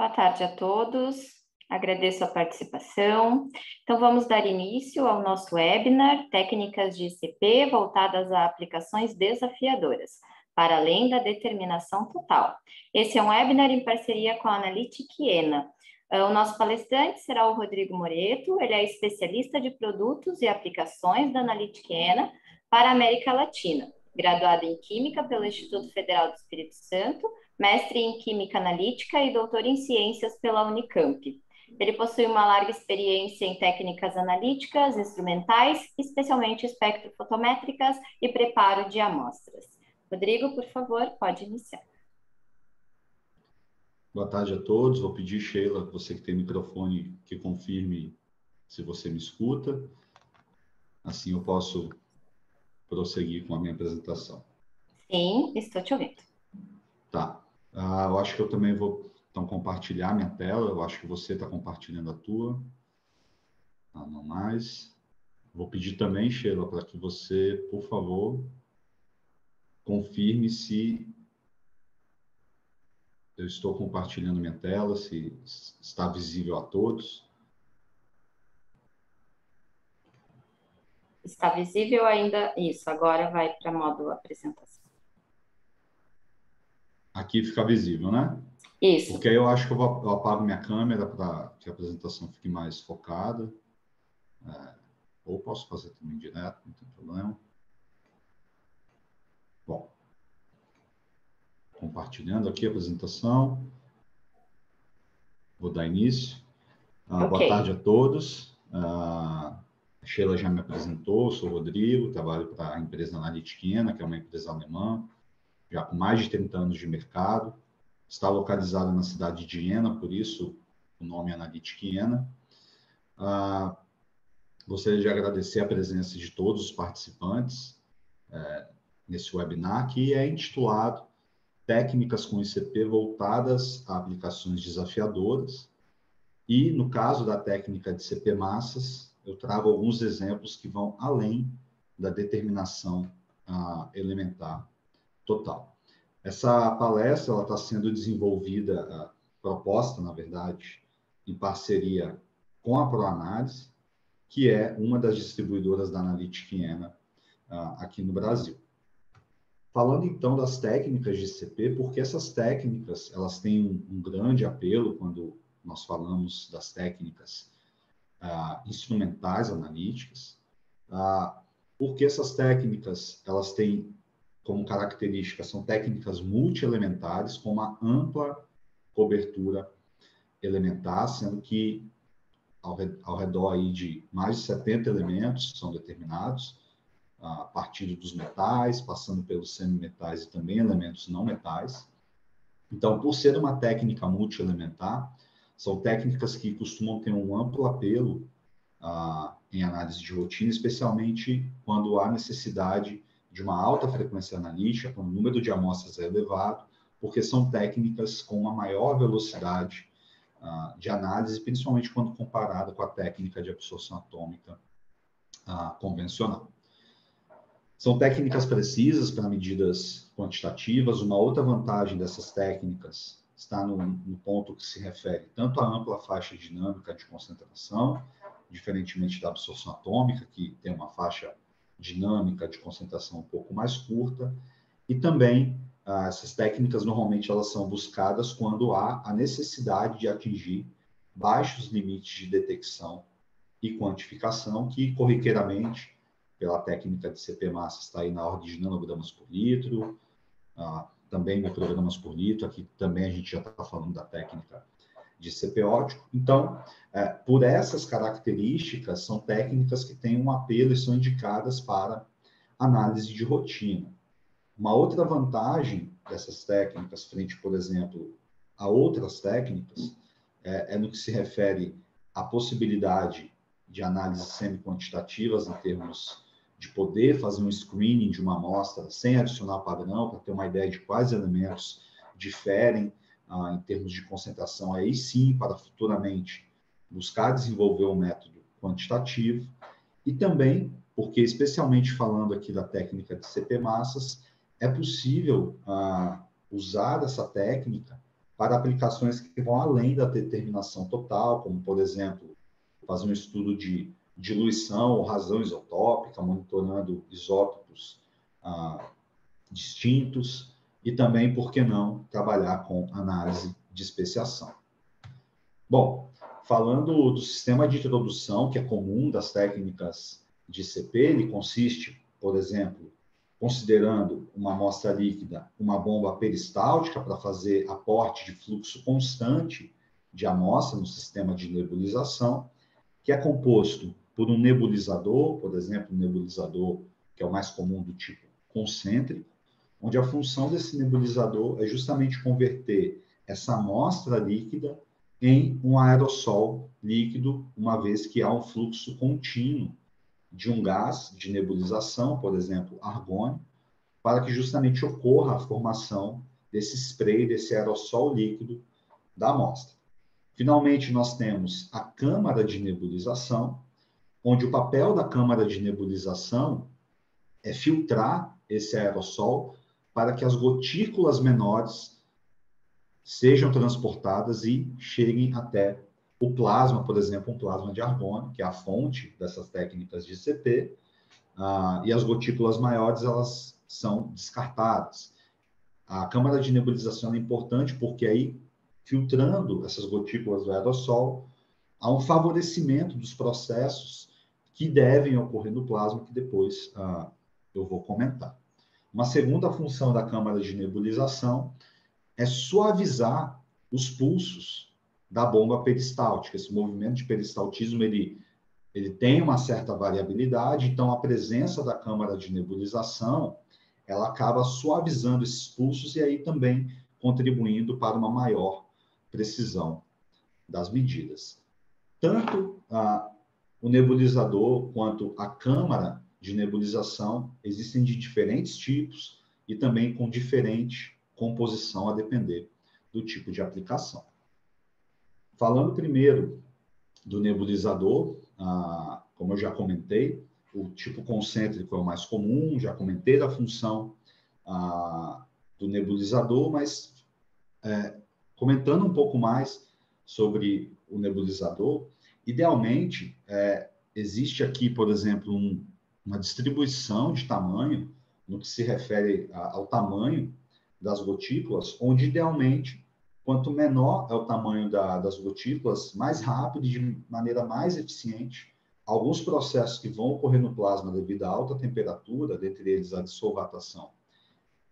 Boa tarde a todos, agradeço a participação. Então, vamos dar início ao nosso webinar Técnicas de ICP voltadas a aplicações desafiadoras, para além da determinação total. Esse é um webinar em parceria com a Analytic ENA. O nosso palestrante será o Rodrigo Moreto, ele é especialista de produtos e aplicações da Analytic ENA para a América Latina, graduado em Química pelo Instituto Federal do Espírito Santo, mestre em Química Analítica e doutor em Ciências pela Unicamp. Ele possui uma larga experiência em técnicas analíticas, instrumentais, especialmente espectrofotométricas e preparo de amostras. Rodrigo, por favor, pode iniciar. Boa tarde a todos. Vou pedir, Sheila, você que tem microfone, que confirme se você me escuta. Assim eu posso prosseguir com a minha apresentação. Sim, estou te ouvindo. Tá. Eu acho que eu também vou então compartilhar minha tela. Eu acho que você está compartilhando a tua. Não mais. Vou pedir também, Sheila, para que você, por favor, confirme se eu estou compartilhando minha tela, se está visível a todos. Está visível ainda? Isso, agora vai para modo apresentação. Aqui fica visível, né? Isso. Porque aí eu acho que eu apago minha câmera para que a apresentação fique mais focada. Ou posso fazer também direto, não tem problema. Bom, compartilhando aqui a apresentação. Vou dar início. Okay. Boa tarde a todos. A Sheila já me apresentou, sou o Rodrigo, trabalho para a empresa Analytic ENA, que é uma empresa alemã, já com mais de 30 anos de mercado. Está localizada na cidade de Jena, por isso o nome é Analytic ENA. Gostaria de agradecer a presença de todos os participantes nesse webinar, que é intitulado Técnicas com ICP voltadas a aplicações desafiadoras. E, no caso da técnica de ICP massas, eu trago alguns exemplos que vão além da determinação elementar total. Essa palestra está sendo desenvolvida, proposta, na verdade, em parceria com a ProAnálise, que é uma das distribuidoras da Analytic ENA aqui no Brasil. Falando, então, das técnicas de ICP, porque essas técnicas elas têm um grande apelo quando nós falamos das técnicas instrumentais analíticas, porque essas técnicas elas têm como característica, são técnicas multielementares com uma ampla cobertura elementar, sendo que ao redor aí de mais de 70 elementos são determinados, a partir dos metais, passando pelos semimetais e também elementos não metais. Então, por ser uma técnica multielementar, são técnicas que costumam ter um amplo apelo em análise de rotina, especialmente quando há necessidade de uma alta frequência analítica, quando o número de amostras é elevado, porque são técnicas com uma maior velocidade de análise, principalmente quando comparada com a técnica de absorção atômica convencional. São técnicas precisas para medidas quantitativas. Uma outra vantagem dessas técnicas está no ponto que se refere tanto à ampla faixa dinâmica de concentração, diferentemente da absorção atômica, que tem uma faixa dinâmica de concentração um pouco mais curta, e também essas técnicas normalmente elas são buscadas quando há a necessidade de atingir baixos limites de detecção e quantificação, que corriqueiramente, pela técnica de CP massa, está aí na ordem de nanogramas por litro, também microgramas por litro, aqui também a gente já está falando da técnica de CP óptico. Então, por essas características, são técnicas que têm um apelo e são indicadas para análise de rotina. Uma outra vantagem dessas técnicas, frente, por exemplo, a outras técnicas, é no que se refere à possibilidade de análises semi-quantitativas em termos de poder fazer um screening de uma amostra sem adicionar padrão, para ter uma ideia de quais elementos diferem em termos de concentração, aí sim, para futuramente buscar desenvolver um método quantitativo, e também, porque especialmente falando aqui da técnica de CP massas, é possível usar essa técnica para aplicações que vão além da determinação total, como, por exemplo, fazer um estudo de diluição ou razão isotópica, monitorando isótopos distintos, e também, por que não, trabalhar com análise de especiação. Bom, falando do sistema de introdução, que é comum das técnicas de ICP, ele consiste, por exemplo, considerando uma amostra líquida, uma bomba peristáltica para fazer aporte de fluxo constante de amostra no sistema de nebulização, que é composto por um nebulizador, por exemplo, um nebulizador que é o mais comum do tipo concêntrico, onde a função desse nebulizador é justamente converter essa amostra líquida em um aerossol líquido, uma vez que há um fluxo contínuo de um gás de nebulização, por exemplo, argônio, para que justamente ocorra a formação desse spray, desse aerossol líquido da amostra. Finalmente, nós temos a câmara de nebulização, onde o papel da câmara de nebulização é filtrar esse aerossol para que as gotículas menores sejam transportadas e cheguem até o plasma, por exemplo, um plasma de argônio, que é a fonte dessas técnicas de ICP, e as gotículas maiores, elas são descartadas. A câmara de nebulização é importante porque aí, filtrando essas gotículas do aerossol, há um favorecimento dos processos que devem ocorrer no plasma, que depois eu vou comentar. Uma segunda função da câmara de nebulização é suavizar os pulsos da bomba peristáltica. Esse movimento de peristaltismo, ele tem uma certa variabilidade, então a presença da câmara de nebulização, ela acaba suavizando esses pulsos e aí também contribuindo para uma maior precisão das medidas. Tanto o nebulizador quanto a câmara de nebulização existem de diferentes tipos e também com diferente composição a depender do tipo de aplicação. Falando primeiro do nebulizador, como eu já comentei, o tipo concêntrico é o mais comum, já comentei da função do nebulizador, mas comentando um pouco mais sobre o nebulizador, idealmente, existe aqui, por exemplo, uma distribuição de tamanho no que se refere ao tamanho das gotículas, onde, idealmente, quanto menor é o tamanho das gotículas, mais rápido e de maneira mais eficiente, alguns processos que vão ocorrer no plasma devido à alta temperatura, dentre eles a dissolvatação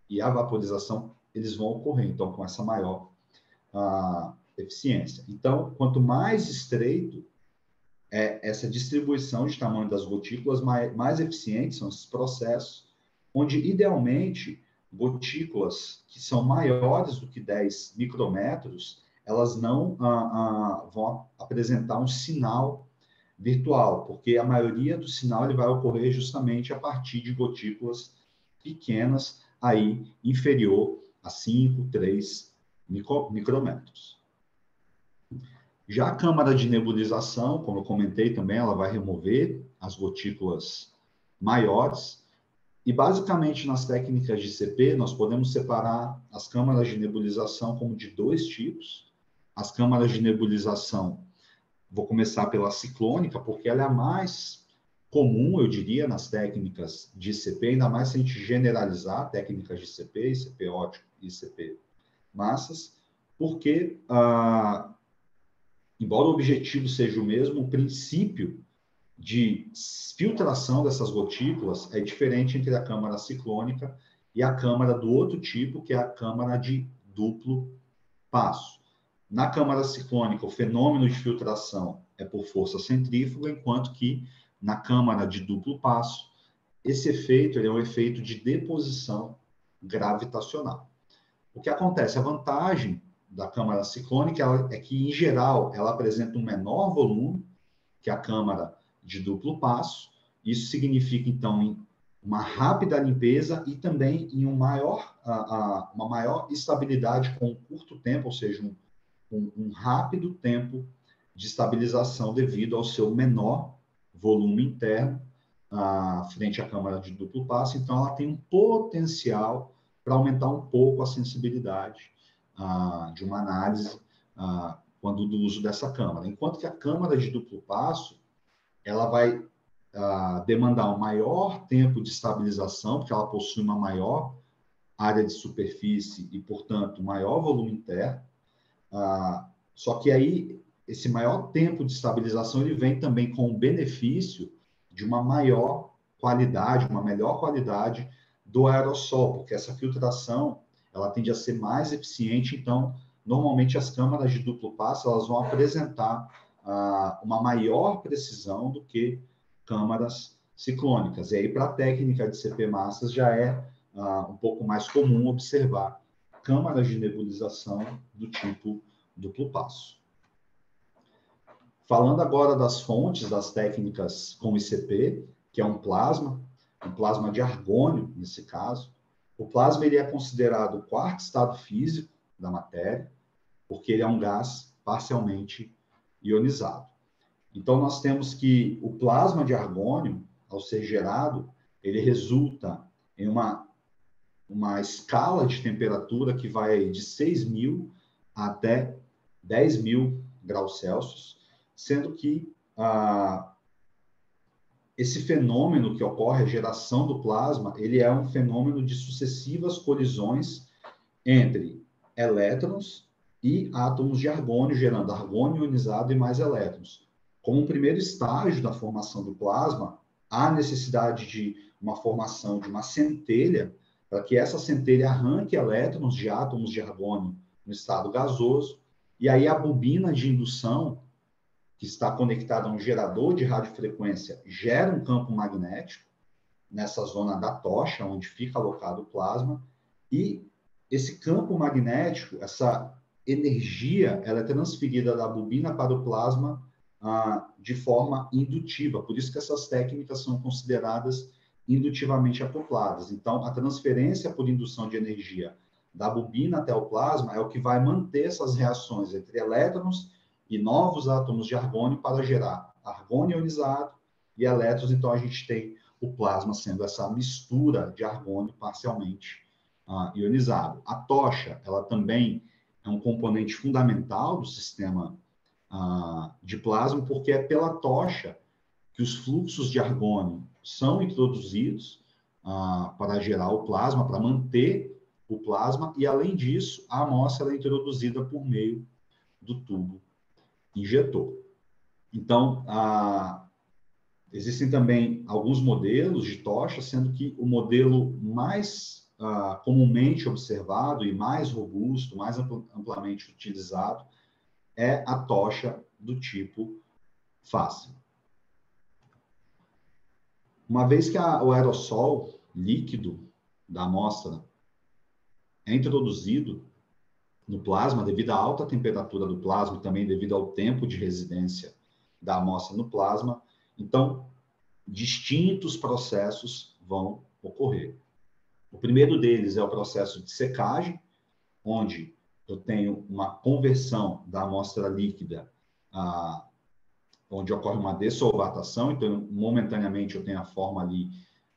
e a vaporização, eles vão ocorrer, então, com essa maior eficiência. Então, quanto mais estreito é essa distribuição de tamanho das gotículas, mais eficientes são esses processos, onde, idealmente, gotículas que são maiores do que 10 micrômetros, elas não vão apresentar um sinal virtual, porque a maioria do sinal ele vai ocorrer justamente a partir de gotículas pequenas, aí inferior a 5, 3 micrômetros. Já a câmara de nebulização, como eu comentei também, ela vai remover as gotículas maiores. E, basicamente, nas técnicas de ICP, nós podemos separar as câmaras de nebulização como de dois tipos. As câmaras de nebulização, vou começar pela ciclônica, porque ela é a mais comum, eu diria, nas técnicas de ICP, ainda mais se a gente generalizar técnicas de ICP, ICP óptico e ICP massas, porque, embora o objetivo seja o mesmo, o princípio de filtração dessas gotículas é diferente entre a câmara ciclônica e a câmara do outro tipo, que é a câmara de duplo passo. Na câmara ciclônica, o fenômeno de filtração é por força centrífuga, enquanto que na câmara de duplo passo, esse efeito é um efeito de deposição gravitacional. O que acontece? A vantagem da câmara ciclônica é que, em geral, ela apresenta um menor volume que a câmara de duplo passo. Isso significa, então, uma rápida limpeza e também em uma maior estabilidade com um curto tempo, ou seja, um rápido tempo de estabilização devido ao seu menor volume interno frente à câmara de duplo passo. Então, ela tem um potencial para aumentar um pouco a sensibilidade de uma análise quando do uso dessa câmara. Enquanto que a câmara de duplo passo, ela vai demandar um maior tempo de estabilização, porque ela possui uma maior área de superfície e, portanto, maior volume interno. Só que aí, esse maior tempo de estabilização, ele vem também com o benefício de uma maior qualidade, uma melhor qualidade do aerossol, porque essa filtração, ela tende a ser mais eficiente. Então, normalmente, as câmaras de duplo passo, elas vão apresentar uma maior precisão do que câmaras ciclônicas. E aí, para a técnica de CP massas, já é um pouco mais comum observar câmaras de nebulização do tipo duplo passo. Falando agora das fontes, das técnicas com ICP, que é um plasma de argônio, nesse caso. O plasma ele é considerado o quarto estado físico da matéria, porque ele é um gás parcialmente ionizado. Então, nós temos que o plasma de argônio, ao ser gerado, ele resulta em uma escala de temperatura que vai de 6.000 até 10.000 graus Celsius, sendo que esse fenômeno que ocorre, a geração do plasma, ele é um fenômeno de sucessivas colisões entre elétrons e átomos de argônio, gerando argônio ionizado e mais elétrons. Como um primeiro estágio da formação do plasma, há necessidade de uma formação de uma centelha, para que essa centelha arranque elétrons de átomos de argônio no estado gasoso, e aí a bobina de indução, que está conectada a um gerador de radiofrequência, gera um campo magnético nessa zona da tocha, onde fica alocado o plasma, e esse campo magnético, essa energia, ela é transferida da bobina para o plasma de forma indutiva. Por isso que essas técnicas são consideradas indutivamente acopladas. Então, a transferência por indução de energia da bobina até o plasma é o que vai manter essas reações entre elétrons e novos átomos de argônio para gerar argônio ionizado e elétrons. Então, a gente tem o plasma sendo essa mistura de argônio parcialmente ionizado. A tocha, ela também é um componente fundamental do sistema de plasma, porque é pela tocha que os fluxos de argônio são introduzidos para gerar o plasma, para manter o plasma, e, além disso, a amostra é introduzida por meio do tubo injetor. Então, existem também alguns modelos de tocha, sendo que o modelo mais comumente observado e mais robusto, mais amplamente utilizado, é a tocha do tipo fácil. Uma vez que o aerossol líquido da amostra é introduzido no plasma, devido à alta temperatura do plasma e também devido ao tempo de residência da amostra no plasma, então, distintos processos vão ocorrer. O primeiro deles é o processo de secagem, onde eu tenho uma conversão da amostra líquida, onde ocorre uma dessolvatação. Então, momentaneamente, eu tenho a forma ali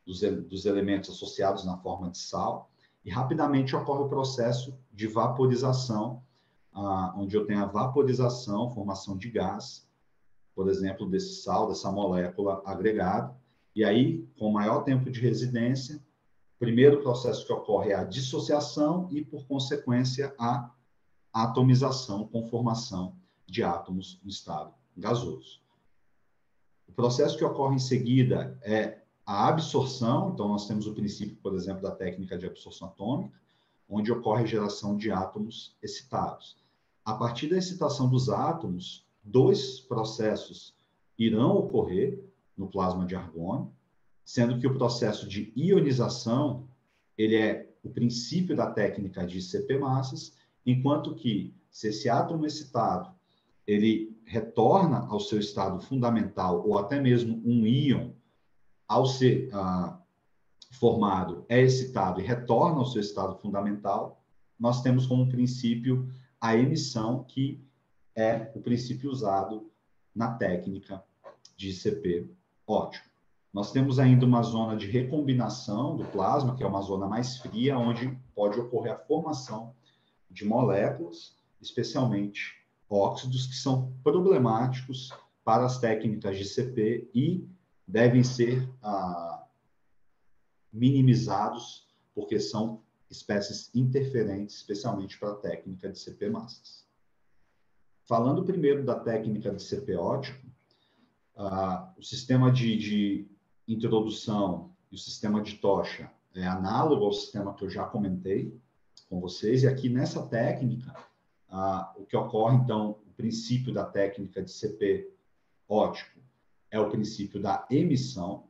dos elementos associados na forma de sal, e rapidamente ocorre o processo de vaporização, onde eu tenho a vaporização, formação de gás, por exemplo, desse sal, dessa molécula agregada. E aí, com maior tempo de residência, o primeiro processo que ocorre é a dissociação e, por consequência, a atomização com formação de átomos no estado gasoso. O processo que ocorre em seguida é a absorção. Então, nós temos o princípio, por exemplo, da técnica de absorção atômica, onde ocorre a geração de átomos excitados. A partir da excitação dos átomos, dois processos irão ocorrer no plasma de argônio, sendo que o processo de ionização, ele é o princípio da técnica de CP massas, enquanto que, se esse átomo excitado ele retorna ao seu estado fundamental, ou até mesmo um íon, ao ser formado, é excitado e retorna ao seu estado fundamental, nós temos como princípio a emissão, que é o princípio usado na técnica de CP ótico. Nós temos ainda uma zona de recombinação do plasma, que é uma zona mais fria, onde pode ocorrer a formação de moléculas, especialmente óxidos, que são problemáticos para as técnicas de CP e devem ser minimizados, porque são espécies interferentes, especialmente para a técnica de CP massas. Falando primeiro da técnica de CP ótico, o sistema de introdução e o sistema de tocha é análogo ao sistema que eu já comentei com vocês, e aqui nessa técnica, o que ocorre, então, o princípio da técnica de CP ótico é o princípio da emissão,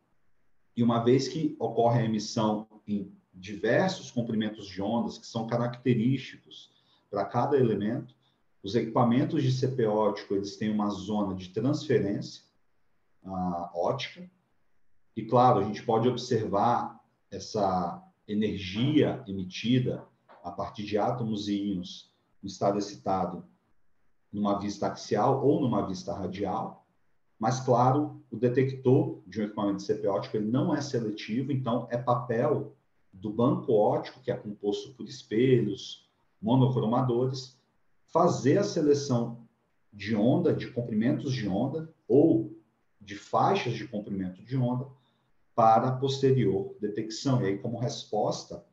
e uma vez que ocorre a emissão em diversos comprimentos de ondas, que são característicos para cada elemento, os equipamentos de CP ótico, eles têm uma zona de transferência ótica, e claro, a gente pode observar essa energia emitida a partir de átomos e íons no estado excitado numa vista axial ou numa vista radial, mas claro, o detector de um equipamento de CP ótico ele não é seletivo, então é papel do banco ótico, que é composto por espelhos, monocromadores, fazer a seleção de onda, de comprimentos de onda ou de faixas de comprimento de onda para a posterior detecção. E aí, como resposta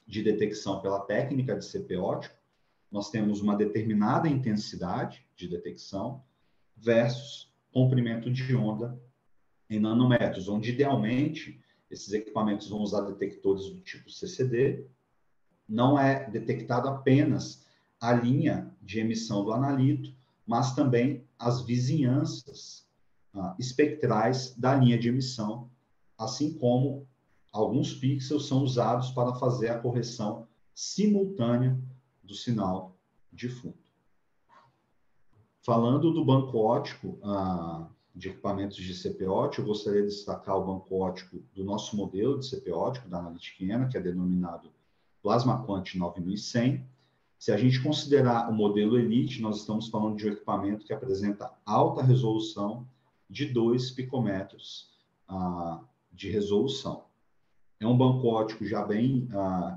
de detecção pela técnica de CP ótico, nós temos uma determinada intensidade de detecção versus comprimento de onda em nanômetros, onde idealmente esses equipamentos vão usar detectores do tipo CCD, não é detectado apenas a linha de emissão do analito, mas também as vizinhanças espectrais da linha de emissão, assim como alguns pixels são usados para fazer a correção simultânea do sinal de fundo. Falando do banco ótico de equipamentos de CP ótico, eu gostaria de destacar o banco ótico do nosso modelo de CP ótico, da Analytic Enna, que é denominado PlasmaQuant 9100. Se a gente considerar o modelo Elite, nós estamos falando de um equipamento que apresenta alta resolução de 2 picômetros de resolução. É um banco ótico já bem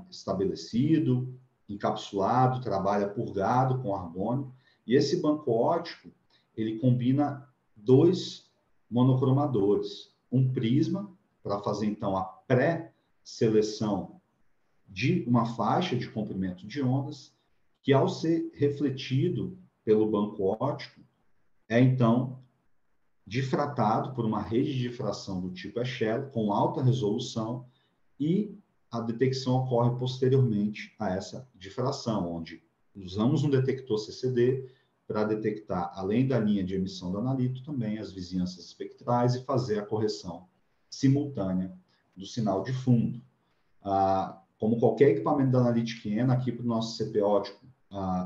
estabelecido, encapsulado, trabalha purgado com argônio, e esse banco ótico, ele combina 2 monocromadores, um prisma, para fazer, então, a pré-seleção de uma faixa de comprimento de ondas, que, ao ser refletido pelo banco ótico, é, então, difratado por uma rede de difração do tipo Echelle, com alta resolução, e a detecção ocorre posteriormente a essa difração, onde usamos um detector CCD para detectar, além da linha de emissão do analito, também as vizinhanças espectrais e fazer a correção simultânea do sinal de fundo. Como qualquer equipamento da Analytic Enna, aqui para o nosso CP ótico,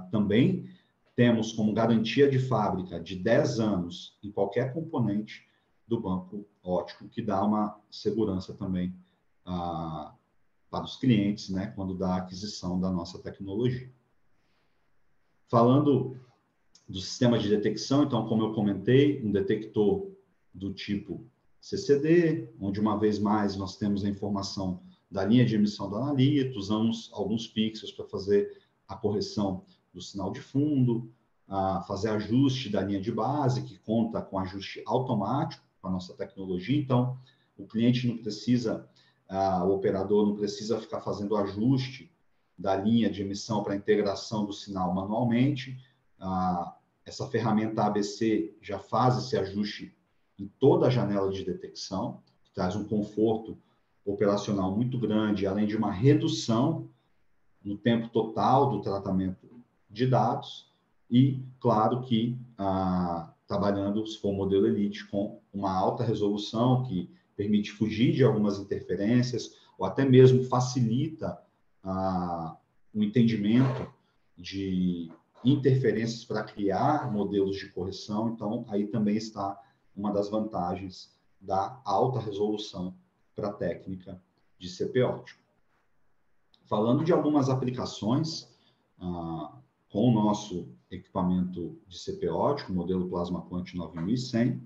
também temos como garantia de fábrica de 10 anos em qualquer componente do banco ótico, que dá uma segurança também para os clientes, né, quando dá a aquisição da nossa tecnologia. Falando do sistema de detecção, então, como eu comentei, um detector do tipo CCD, onde, uma vez mais, nós temos a informação da linha de emissão do analito, usamos alguns pixels para fazer a correção do sinal de fundo, fazer ajuste da linha de base, que conta com ajuste automático com a nossa tecnologia. Então, o cliente não precisa, o operador não precisa ficar fazendo ajuste da linha de emissão para a integração do sinal manualmente. Essa ferramenta ABC já faz esse ajuste em toda a janela de detecção, que traz um conforto operacional muito grande, além de uma redução no tempo total do tratamento de dados e, claro, que trabalhando, se for o modelo Elite, com uma alta resolução que permite fugir de algumas interferências ou até mesmo facilita o entendimento de interferências para criar modelos de correção. Então, aí também está uma das vantagens da alta resolução para a técnica de CP ótico. Falando de algumas aplicações com o nosso equipamento de CP ótico, modelo PlasmaQuant 9100,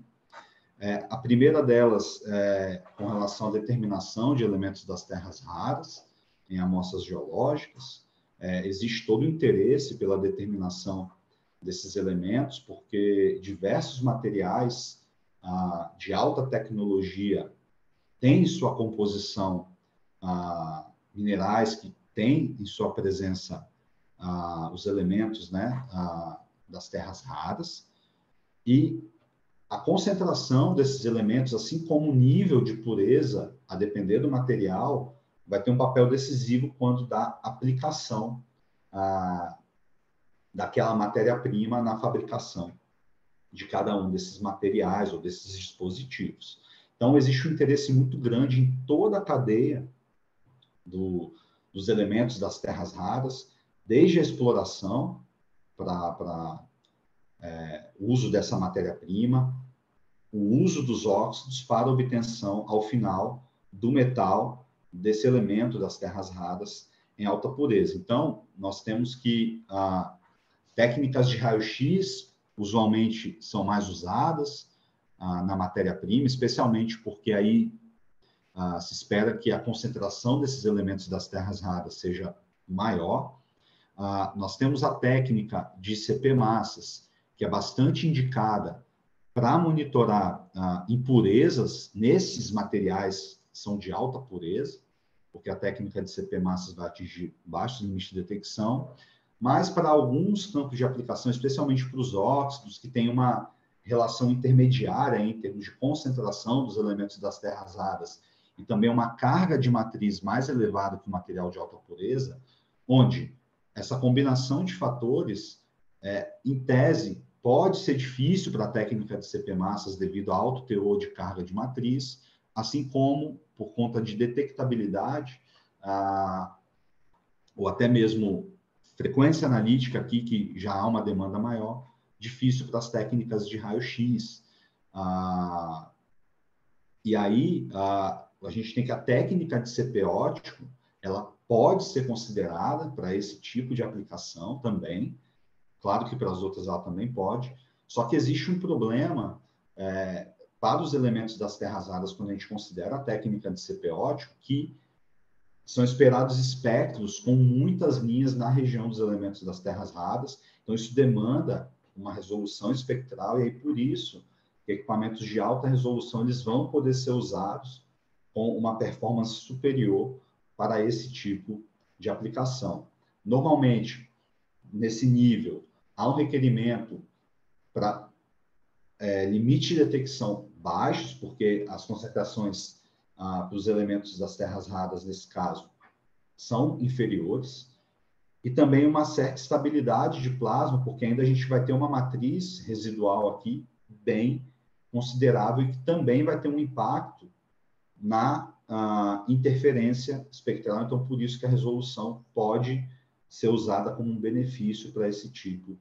a primeira delas é com relação à determinação de elementos das terras raras em amostras geológicas. existe todo o interesse pela determinação desses elementos, porque diversos materiais de alta tecnologia têm em sua composição minerais que têm em sua presença os elementos, né, das terras raras, e a concentração desses elementos, assim como o nível de pureza, a depender do material, vai ter um papel decisivo quando da aplicação daquela matéria-prima na fabricação de cada um desses materiais ou desses dispositivos. Então, existe um interesse muito grande em toda a cadeia dos elementos das terras raras, desde a exploração para o uso dessa matéria-prima, o uso dos óxidos para obtenção, ao final, do metal, desse elemento das terras raras em alta pureza. Então, nós temos que técnicas de raio-x usualmente são mais usadas na matéria-prima, especialmente porque aí se espera que a concentração desses elementos das terras raras seja maior. Nós temos a técnica de CP-massas, que é bastante indicada para monitorar impurezas nesses materiais que são de alta pureza, porque a técnica de CP-massas vai atingir baixos limites de detecção, mas para alguns campos de aplicação, especialmente para os óxidos, que tem uma relação intermediária em termos de concentração dos elementos das terras raras e também uma carga de matriz mais elevada que o material de alta pureza, onde essa combinação de fatores, em tese, pode ser difícil para a técnica de CP-massas devido ao alto teor de carga de matriz, assim como por conta de detectabilidade, ou até mesmo frequência analítica aqui, que já há uma demanda maior, difícil para as técnicas de raio-x. E aí, a gente tem que a técnica de CP óptico, ela pode ser considerada para esse tipo de aplicação também. Claro que para as outras ela também pode. Só que existe um problema para os elementos das terras raras, quando a gente considera a técnica de CP óptico, que são esperados espectros com muitas linhas na região dos elementos das terras raras. Então, isso demanda uma resolução espectral, e aí, por isso, equipamentos de alta resolução eles vão poder ser usados com uma performance superior para esse tipo de aplicação. Normalmente, nesse nível, há um requerimento para limite de detecção baixos, porque as concentrações dos elementos das terras raras, nesse caso, são inferiores, e também uma certa estabilidade de plasma, porque ainda a gente vai ter uma matriz residual aqui bem considerável e que também vai ter um impacto na interferência espectral. Então, por isso que a resolução pode ser usada como um benefício para esse tipo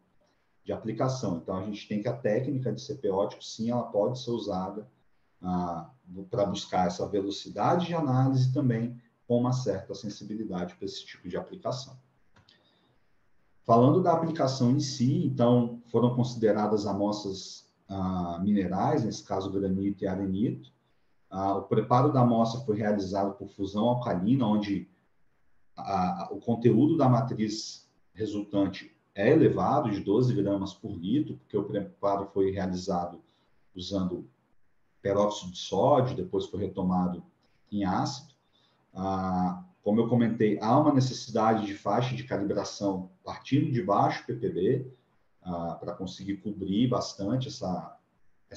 de aplicação. Então, a gente tem que a técnica de CP óptico, sim, ela pode ser usada para buscar essa velocidade de análise também com uma certa sensibilidade para esse tipo de aplicação. Falando da aplicação em si, então, foram consideradas amostras minerais, nesse caso granito e arenito. O preparo da amostra foi realizado por fusão alcalina, onde o conteúdo da matriz resultante é elevado de 12 gramas por litro, porque o preparo foi realizado usando peróxido de sódio, depois foi retomado em ácido. Como eu comentei, há uma necessidade de faixa de calibração partindo de baixo ppb, para conseguir cobrir bastante essa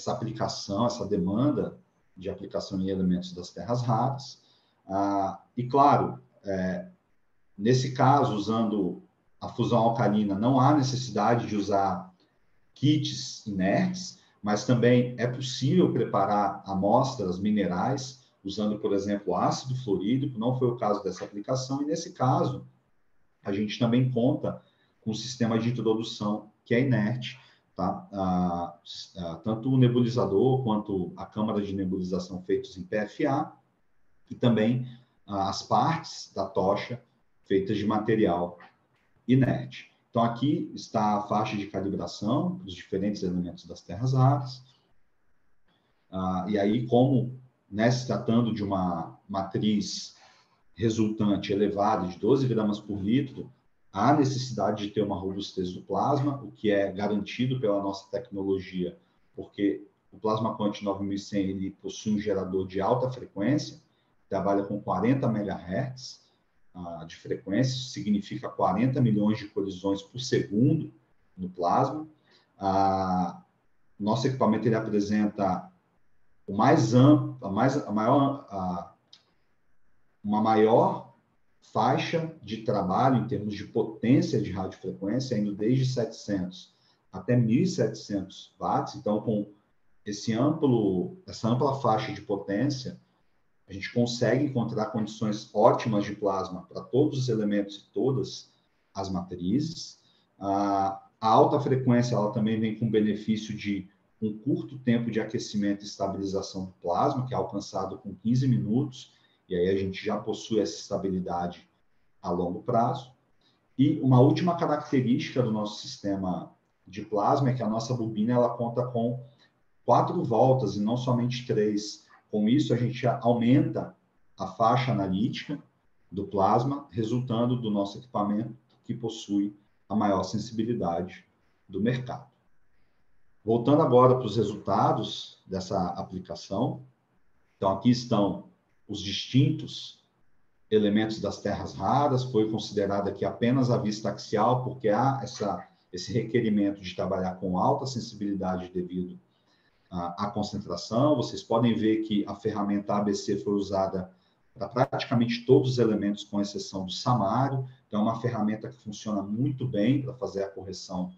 aplicação, essa demanda de aplicação em elementos das terras raras. E, claro, nesse caso, usando a fusão alcalina, não há necessidade de usar kits inertes, mas também é possível preparar amostras minerais usando, por exemplo, ácido fluorídrico. Não foi o caso dessa aplicação, e nesse caso, a gente também conta com um sistema de introdução que é inerte, tá? Tanto o nebulizador quanto a câmara de nebulização feitos em PFA, e também as partes da tocha feitas de material inerte. Então, aqui está a faixa de calibração dos diferentes elementos das terras raras. E aí, como se tratando de uma matriz resultante elevada de 12 gramas por litro, há necessidade de ter uma robustez do plasma, o que é garantido pela nossa tecnologia, porque o plasma quântico 9100 ele possui um gerador de alta frequência, trabalha com 40 MHz de frequência, isso significa 40 milhões de colisões por segundo no plasma. Nosso equipamento ele apresenta o mais amplo, uma maior faixa de trabalho em termos de potência de radiofrequência, indo desde 700 até 1.700 watts. Então, com essa ampla faixa de potência, a gente consegue encontrar condições ótimas de plasma para todos os elementos e todas as matrizes. A alta frequência ela também vem com o benefício de um curto tempo de aquecimento e estabilização do plasma, que é alcançado com 15 minutos, e aí a gente já possui essa estabilidade a longo prazo. E uma última característica do nosso sistema de plasma é que a nossa bobina ela conta com 4 voltas e não somente 3. Com isso, a gente aumenta a faixa analítica do plasma, resultando do nosso equipamento que possui a maior sensibilidade do mercado. Voltando agora para os resultados dessa aplicação. Então, aqui estão os distintos elementos das terras raras. Foi considerada aqui apenas a vista axial, porque há esse requerimento de trabalhar com alta sensibilidade devido à concentração. Vocês podem ver que a ferramenta ABC foi usada para praticamente todos os elementos, com exceção do samário. Então, é uma ferramenta que funciona muito bem para fazer a correção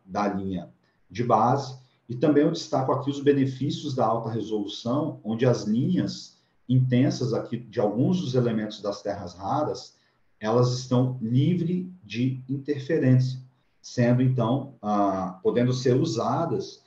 da linha de base. E também eu destaco aqui os benefícios da alta resolução, onde as linhas intensas aqui de alguns dos elementos das terras raras, elas estão livres de interferência, sendo, então, podendo ser usadas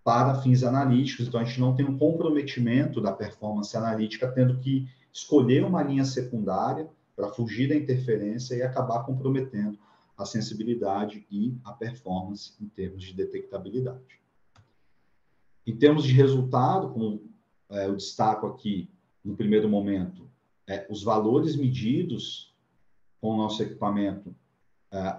para fins analíticos. Então, a gente não tem um comprometimento da performance analítica, tendo que escolher uma linha secundária para fugir da interferência e acabar comprometendo a sensibilidade e a performance em termos de detectabilidade. Em termos de resultado, como eu destaco aqui, no primeiro momento, os valores medidos com o nosso equipamento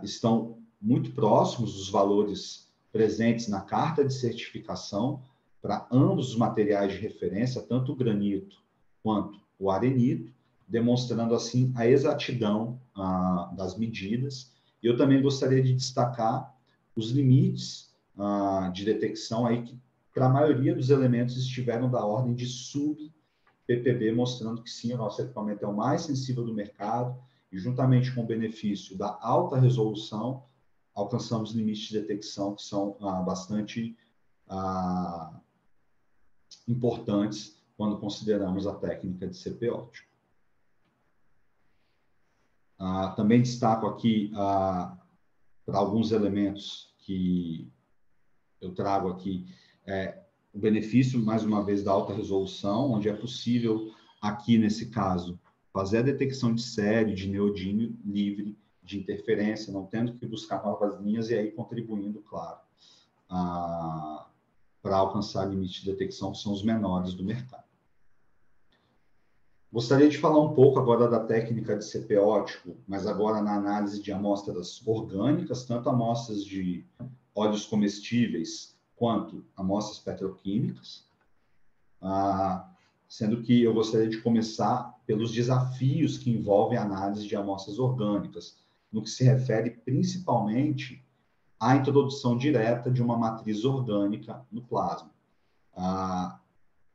estão muito próximos dos valores presentes na carta de certificação para ambos os materiais de referência, tanto o granito quanto o arenito, demonstrando, assim, a exatidão das medidas. E eu também gostaria de destacar os limites de detecção, aí, que para a maioria dos elementos estiveram da ordem de sub-ppb, mostrando que, sim, o nosso equipamento é o mais sensível do mercado, e juntamente com o benefício da alta resolução, alcançamos limites de detecção que são bastante importantes quando consideramos a técnica de CP óptico. Também destaco aqui para alguns elementos que eu trago aqui o benefício, mais uma vez, da alta resolução, onde é possível, aqui nesse caso, fazer a detecção de série, de neodímio livre de interferência, não tendo que buscar novas linhas, e aí contribuindo, claro, para alcançar limites de detecção que são os menores do mercado. Gostaria de falar um pouco agora da técnica de CP óptico, mas agora na análise de amostras orgânicas, tanto amostras de óleos comestíveis quanto amostras petroquímicas, sendo que eu gostaria de começar pelos desafios que envolvem a análise de amostras orgânicas, no que se refere principalmente à introdução direta de uma matriz orgânica no plasma.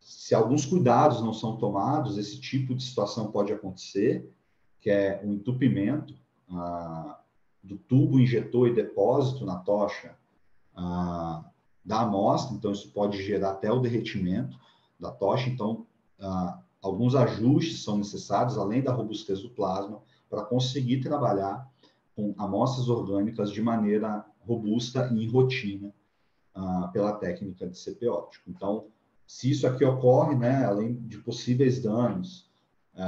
Se alguns cuidados não são tomados, esse tipo de situação pode acontecer, que é o entupimento do tubo injetor e depósito na tocha da amostra. Então, isso pode gerar até o derretimento da tocha. Então, alguns ajustes são necessários, além da robustez do plasma, para conseguir trabalhar com amostras orgânicas de maneira robusta e em rotina pela técnica de CP óptico. Então, se isso aqui ocorre, né, além de possíveis danos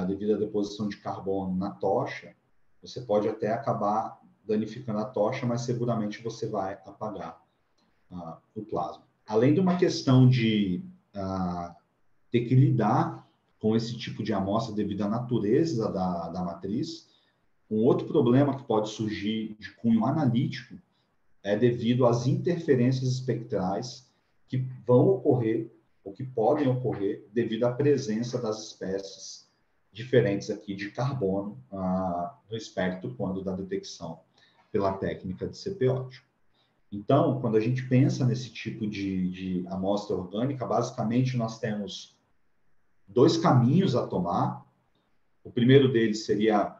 devido à deposição de carbono na tocha, você pode até acabar danificando a tocha, mas seguramente você vai apagar o plasma. Além de uma questão de ter que lidar com esse tipo de amostra devido à natureza da matriz, Um outro problema que pode surgir de cunho analítico é devido às interferências espectrais que vão ocorrer, ou que podem ocorrer, devido à presença das espécies diferentes aqui de carbono no espectro quando da detecção pela técnica de CP óptico. Então, quando a gente pensa nesse tipo de amostra orgânica, basicamente nós temos dois caminhos a tomar. O primeiro deles seria,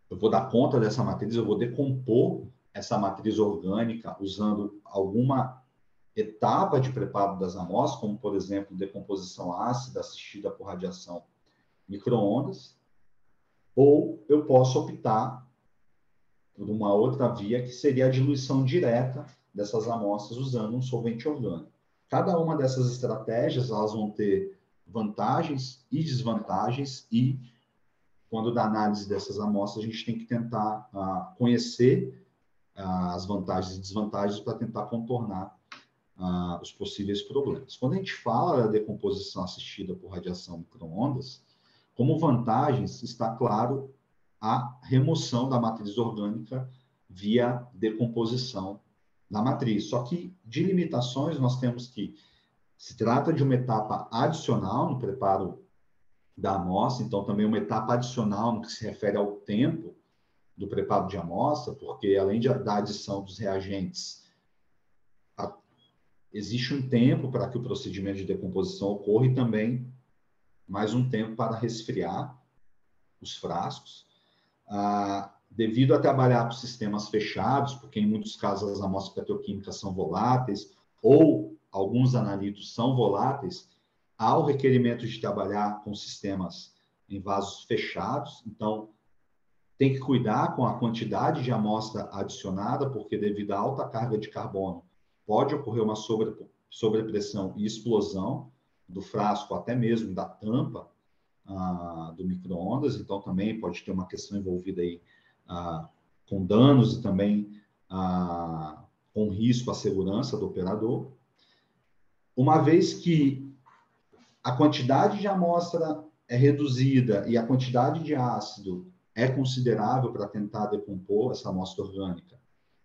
eu vou dar conta dessa matriz, eu vou decompor essa matriz orgânica usando alguma etapa de preparo das amostras, como, por exemplo, decomposição ácida assistida por radiação micro-ondas, ou eu posso optar por uma outra via, que seria a diluição direta dessas amostras usando um solvente orgânico. Cada uma dessas estratégias, elas vão ter vantagens e desvantagens, e quando da análise dessas amostras, a gente tem que tentar conhecer as vantagens e desvantagens para tentar contornar os possíveis problemas. Quando a gente fala da decomposição assistida por radiação micro-ondas, como vantagens está, claro, a remoção da matriz orgânica via decomposição da matriz. Só que, de limitações, nós temos que se trata de uma etapa adicional no preparo da amostra, então também uma etapa adicional no que se refere ao tempo do preparo de amostra, porque além da adição dos reagentes, existe um tempo para que o procedimento de decomposição ocorra e também mais um tempo para resfriar os frascos. Devido a trabalhar com sistemas fechados, porque em muitos casos as amostras petroquímicas são voláteis, ou alguns analitos são voláteis, há o requerimento de trabalhar com sistemas em vasos fechados, então tem que cuidar com a quantidade de amostra adicionada, porque devido à alta carga de carbono, pode ocorrer uma sobrepressão e explosão do frasco, até mesmo da tampa do micro-ondas, então também pode ter uma questão envolvida aí com danos e também com risco à segurança do operador. Uma vez que a quantidade de amostra é reduzida e a quantidade de ácido é considerável para tentar decompor essa amostra orgânica,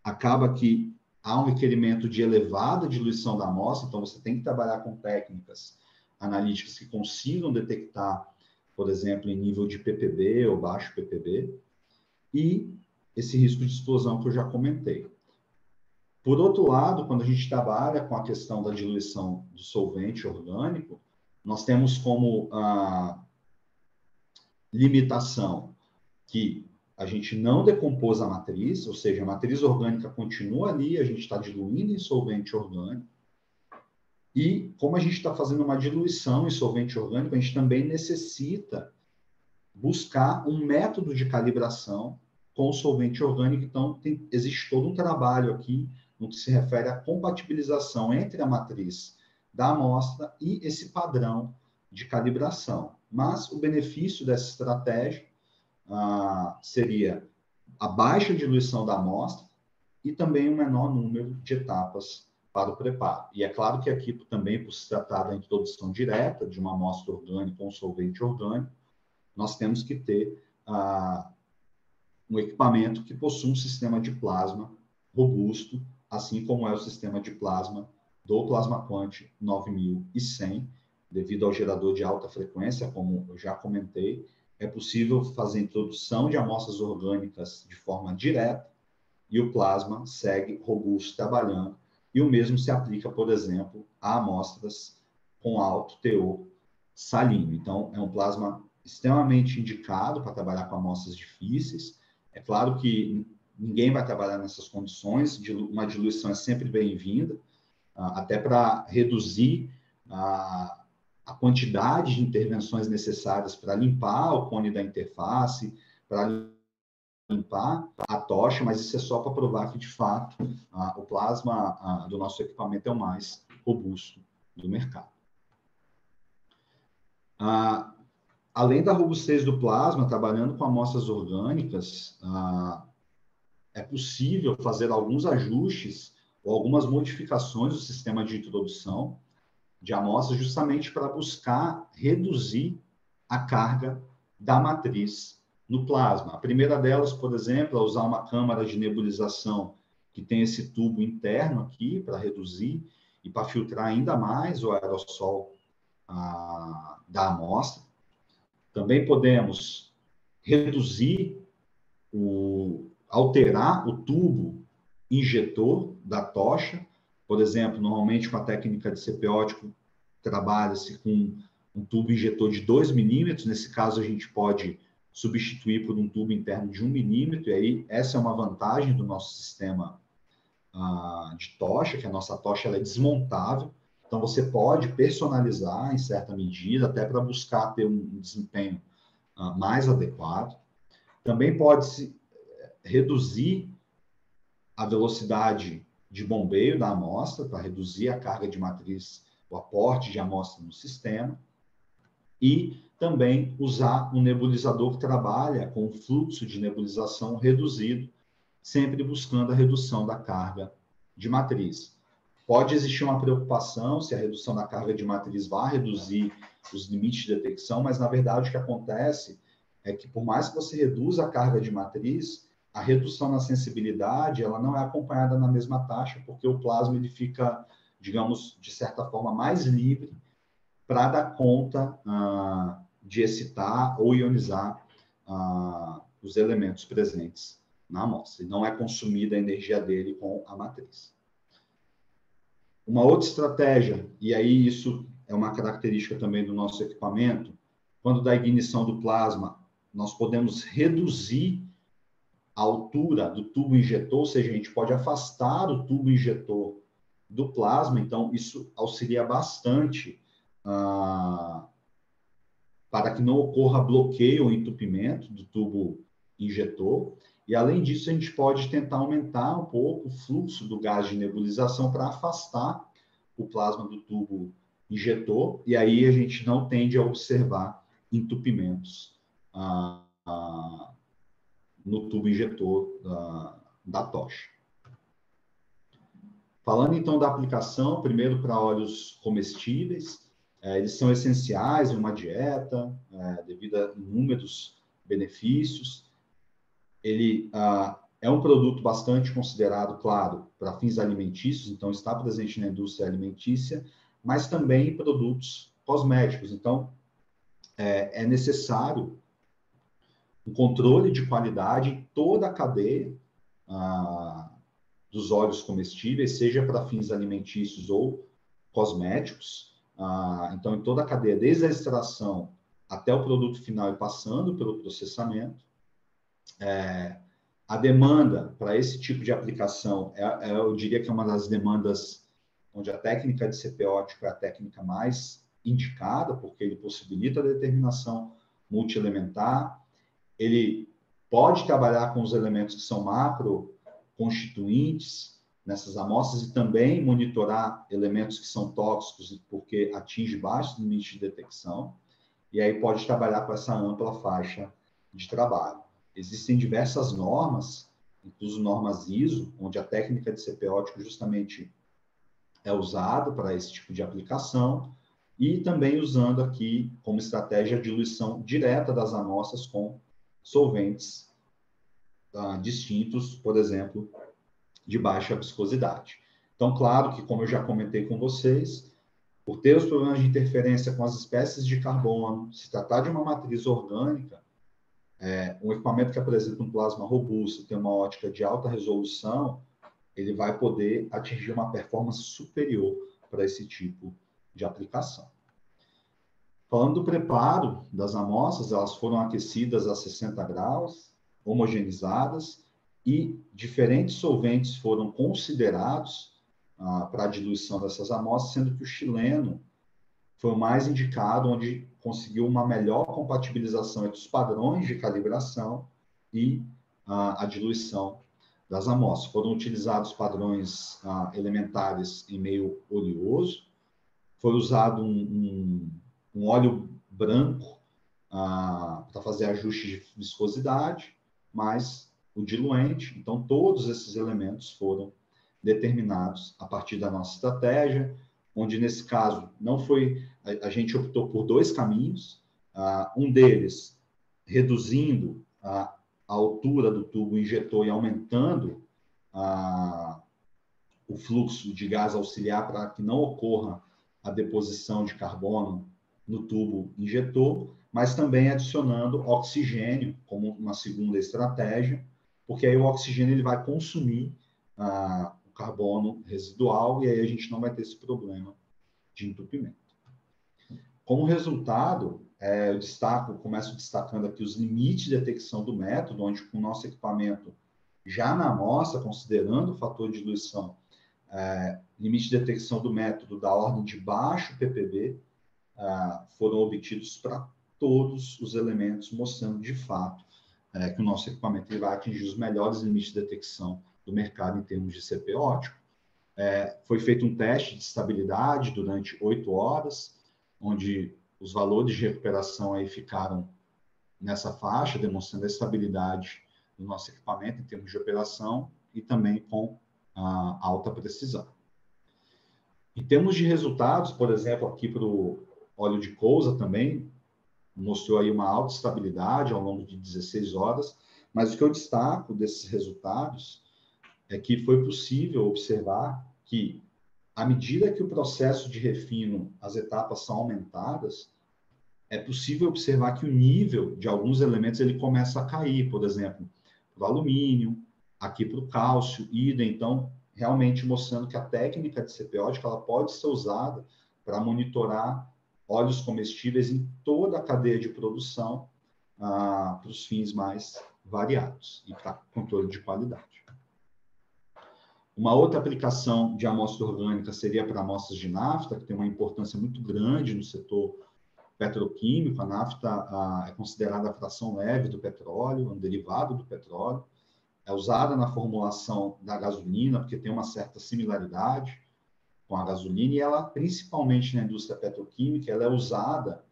acaba que há um requerimento de elevada diluição da amostra, então você tem que trabalhar com técnicas analíticas que consigam detectar, por exemplo, em nível de ppb ou baixo ppb, e esse risco de explosão que eu já comentei. Por outro lado, quando a gente trabalha com a questão da diluição do solvente orgânico, nós temos como limitação que a gente não decompôs a matriz, ou seja, a matriz orgânica continua ali, a gente está diluindo em solvente orgânico, e como a gente está fazendo uma diluição em solvente orgânico, a gente também necessita buscar um método de calibração com o solvente orgânico. Então, existe todo um trabalho aqui no que se refere à compatibilização entre a matriz da amostra e esse padrão de calibração. Mas o benefício dessa estratégia seria a baixa diluição da amostra e também um menor número de etapas para o preparo. E é claro que aqui também, por se tratar da introdução direta de uma amostra orgânica ou um solvente orgânico, nós temos que ter um equipamento que possua um sistema de plasma robusto, assim como é o sistema de plasma do PlasmaQuant 9100, devido ao gerador de alta frequência, como eu já comentei, é possível fazer a introdução de amostras orgânicas de forma direta e o plasma segue robusto trabalhando. E o mesmo se aplica, por exemplo, a amostras com alto teor salino. Então, é um plasma extremamente indicado para trabalhar com amostras difíceis. É claro que ninguém vai trabalhar nessas condições, uma diluição é sempre bem-vinda, até para reduzir a quantidade de intervenções necessárias para limpar o cone da interface, para limpar a tocha, mas isso é só para provar que, de fato, o plasma do nosso equipamento é o mais robusto do mercado. Além da robustez do plasma, trabalhando com amostras orgânicas, é possível fazer alguns ajustes ou algumas modificações do sistema de introdução de amostras, justamente para buscar reduzir a carga da matriz no plasma. A primeira delas, por exemplo, é usar uma câmara de nebulização que tem esse tubo interno aqui para reduzir e para filtrar ainda mais o aerossol da amostra. Também podemos reduzir, alterar o tubo injetor da tocha. Por exemplo, normalmente com a técnica de CP óptico, trabalha-se com um tubo injetor de 2 milímetros. Nesse caso, a gente pode substituir por um tubo interno de 1 milímetro. E aí, essa é uma vantagem do nosso sistema de tocha, que a nossa tocha ela é desmontável. Então, você pode personalizar em certa medida, até para buscar ter um desempenho mais adequado. Também pode-se reduzir a velocidade de bombeio da amostra, para reduzir a carga de matriz, o aporte de amostra no sistema. E também usar um nebulizador que trabalha com o fluxo de nebulização reduzido, sempre buscando a redução da carga de matriz. Pode existir uma preocupação se a redução da carga de matriz vai reduzir os limites de detecção, mas, na verdade, o que acontece é que, por mais que você reduza a carga de matriz, a redução na sensibilidade ela não é acompanhada na mesma taxa, porque o plasma ele fica, digamos, de certa forma, mais livre para dar conta de excitar ou ionizar os elementos presentes na amostra. E não é consumida a energia dele com a matriz. Uma outra estratégia, e aí isso é uma característica também do nosso equipamento, quando da ignição do plasma, nós podemos reduzir a altura do tubo injetor, ou seja, a gente pode afastar o tubo injetor do plasma, então isso auxilia bastante para que não ocorra bloqueio ou entupimento do tubo injetor. E, além disso, a gente pode tentar aumentar um pouco o fluxo do gás de nebulização para afastar o plasma do tubo injetor, e aí a gente não tende a observar entupimentos no tubo injetor da tocha. Falando, então, da aplicação, primeiro para óleos comestíveis, eles são essenciais em uma dieta, devido a inúmeros benefícios. Ele é um produto bastante considerado, claro, para fins alimentícios, então está presente na indústria alimentícia, mas também em produtos cosméticos. Então, é necessário um controle de qualidade em toda a cadeia dos óleos comestíveis, seja para fins alimentícios ou cosméticos. Então, em toda a cadeia, desde a extração até o produto final e passando pelo processamento. A demanda para esse tipo de aplicação, eu diria que é uma das demandas onde a técnica de CP óptico é a técnica mais indicada, porque ele possibilita a determinação multielementar, ele pode trabalhar com os elementos que são macro constituintes nessas amostras e também monitorar elementos que são tóxicos porque atinge baixos limites de detecção, e aí pode trabalhar com essa ampla faixa de trabalho. Existem diversas normas, inclusive normas ISO, onde a técnica de CP óptico justamente é usada para esse tipo de aplicação, e também usando aqui como estratégia a diluição direta das amostras com solventes distintos, por exemplo, de baixa viscosidade. Então, claro que, como eu já comentei com vocês, por ter os problemas de interferência com as espécies de carbono, se tratar de uma matriz orgânica, um equipamento que apresenta um plasma robusto, tem uma ótica de alta resolução, ele vai poder atingir uma performance superior para esse tipo de aplicação. Falando do preparo das amostras, elas foram aquecidas a 60 graus, homogeneizadas, e diferentes solventes foram considerados para a diluição dessas amostras, sendo que o chileno foi o mais indicado, onde conseguiu uma melhor compatibilização entre os padrões de calibração e a diluição das amostras. Foram utilizados padrões elementares em meio oleoso, foi usado um óleo branco para fazer ajuste de viscosidade, mais o diluente. Então, todos esses elementos foram determinados a partir da nossa estratégia, onde, nesse caso, não foi... A gente optou por dois caminhos, um deles reduzindo a altura do tubo injetor e aumentando o fluxo de gás auxiliar para que não ocorra a deposição de carbono no tubo injetor, mas também adicionando oxigênio como uma segunda estratégia, porque aí o oxigênio ele vai consumir o carbono residual e aí a gente não vai ter esse problema de entupimento. Como resultado, eu começo destacando aqui os limites de detecção do método, onde com o nosso equipamento já na amostra, considerando o fator de diluição, limite de detecção do método da ordem de baixo ppb, foram obtidos para todos os elementos, mostrando de fato que o nosso equipamento vai atingir os melhores limites de detecção do mercado em termos de CP ótico. Foi feito um teste de estabilidade durante 8 horas, onde os valores de recuperação aí ficaram nessa faixa, demonstrando a estabilidade do nosso equipamento em termos de operação e também com alta precisão. Em termos de resultados, por exemplo, aqui para o óleo de colza também, mostrou aí uma alta estabilidade ao longo de 16 horas, mas o que eu destaco desses resultados é que foi possível observar que, à medida que o processo de refino, as etapas são aumentadas, é possível observar que o nível de alguns elementos ele começa a cair, por exemplo, para o alumínio, aqui para o cálcio, idem, então, realmente mostrando que a técnica de CP ótica ela pode ser usada para monitorar óleos comestíveis em toda a cadeia de produção para os fins mais variados e para controle de qualidade. Uma outra aplicação de amostra orgânica seria para amostras de nafta, que tem uma importância muito grande no setor petroquímico. A nafta é considerada a fração leve do petróleo, um derivado do petróleo. É usada na formulação da gasolina, porque tem uma certa similaridade com a gasolina, e ela, principalmente na indústria petroquímica, ela é usada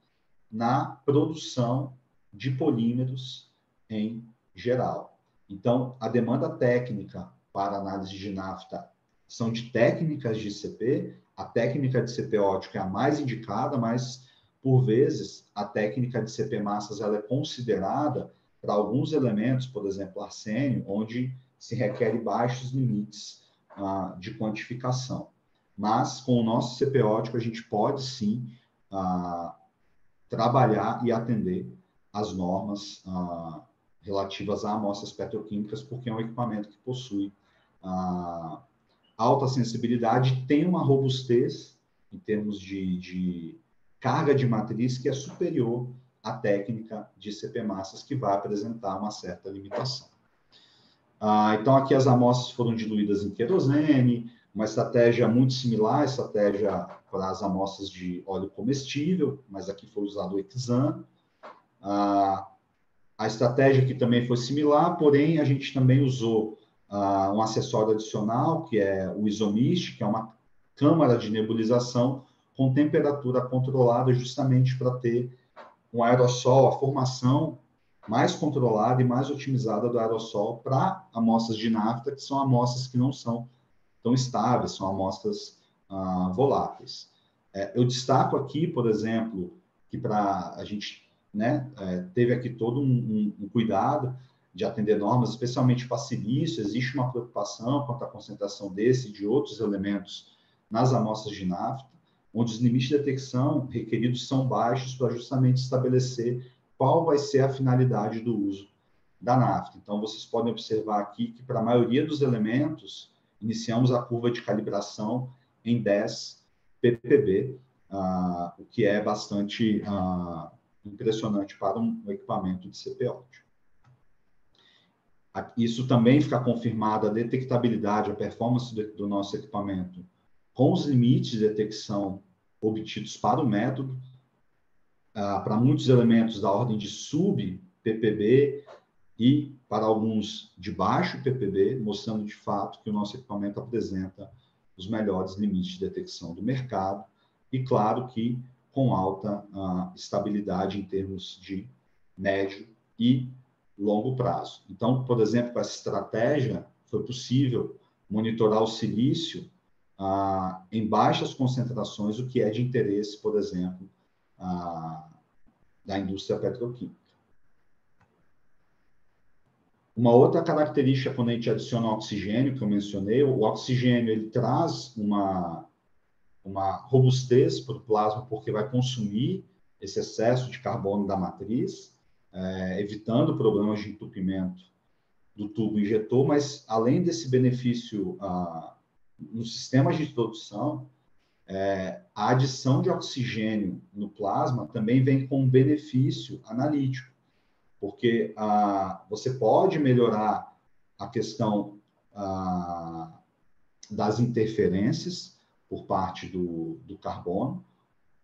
na produção de polímeros em geral. Então, a demanda técnica para análise de nafta são de técnicas de CP. A técnica de CP ótico é a mais indicada, mas, por vezes, a técnica de CP massas ela é considerada para alguns elementos, por exemplo, arsênio, onde se requer baixos limites de quantificação. Mas, com o nosso CP ótico, a gente pode, sim, trabalhar e atender as normas relativas a amostras petroquímicas, porque é um equipamento que possui alta sensibilidade, tem uma robustez em termos de carga de matriz que é superior à técnica de CP massas, que vai apresentar uma certa limitação. Então, aqui as amostras foram diluídas em querosene, uma estratégia muito similar à estratégia para as amostras de óleo comestível, mas aqui foi usado o hexano. A estratégia aqui também foi similar, porém a gente também usou um acessório adicional, que é o ISOMIST, que é uma câmara de nebulização com temperatura controlada, justamente para ter um aerossol, a formação mais controlada e mais otimizada do aerossol para amostras de nafta, que são amostras que não são tão estáveis, são amostras voláteis. Eu destaco aqui, por exemplo, que para a gente teve aqui todo um cuidado de atender normas, especialmente para silício. Existe uma preocupação quanto à concentração desse e de outros elementos nas amostras de nafta, onde os limites de detecção requeridos são baixos para justamente estabelecer qual vai ser a finalidade do uso da nafta. Então, vocês podem observar aqui que, para a maioria dos elementos, iniciamos a curva de calibração em 10 ppb, o que é bastante impressionante para um equipamento de CP ótico. Isso também fica confirmado a detectabilidade, a performance do nosso equipamento com os limites de detecção obtidos para o método, para muitos elementos da ordem de sub-ppb e para alguns de baixo ppb, mostrando de fato que o nosso equipamento apresenta os melhores limites de detecção do mercado e, claro, que com alta estabilidade em termos de médio e longo prazo. Então, por exemplo, com essa estratégia, foi possível monitorar o silício em baixas concentrações, o que é de interesse, por exemplo, da indústria petroquímica. Uma outra característica quando a gente adiciona o oxigênio, que eu mencionei, o oxigênio ele traz uma robustez para o plasma, porque vai consumir esse excesso de carbono da matriz, evitando problemas de entupimento do tubo injetor, mas além desse benefício nos sistemas de introdução, a adição de oxigênio no plasma também vem com um benefício analítico, porque você pode melhorar a questão das interferências por parte do carbono,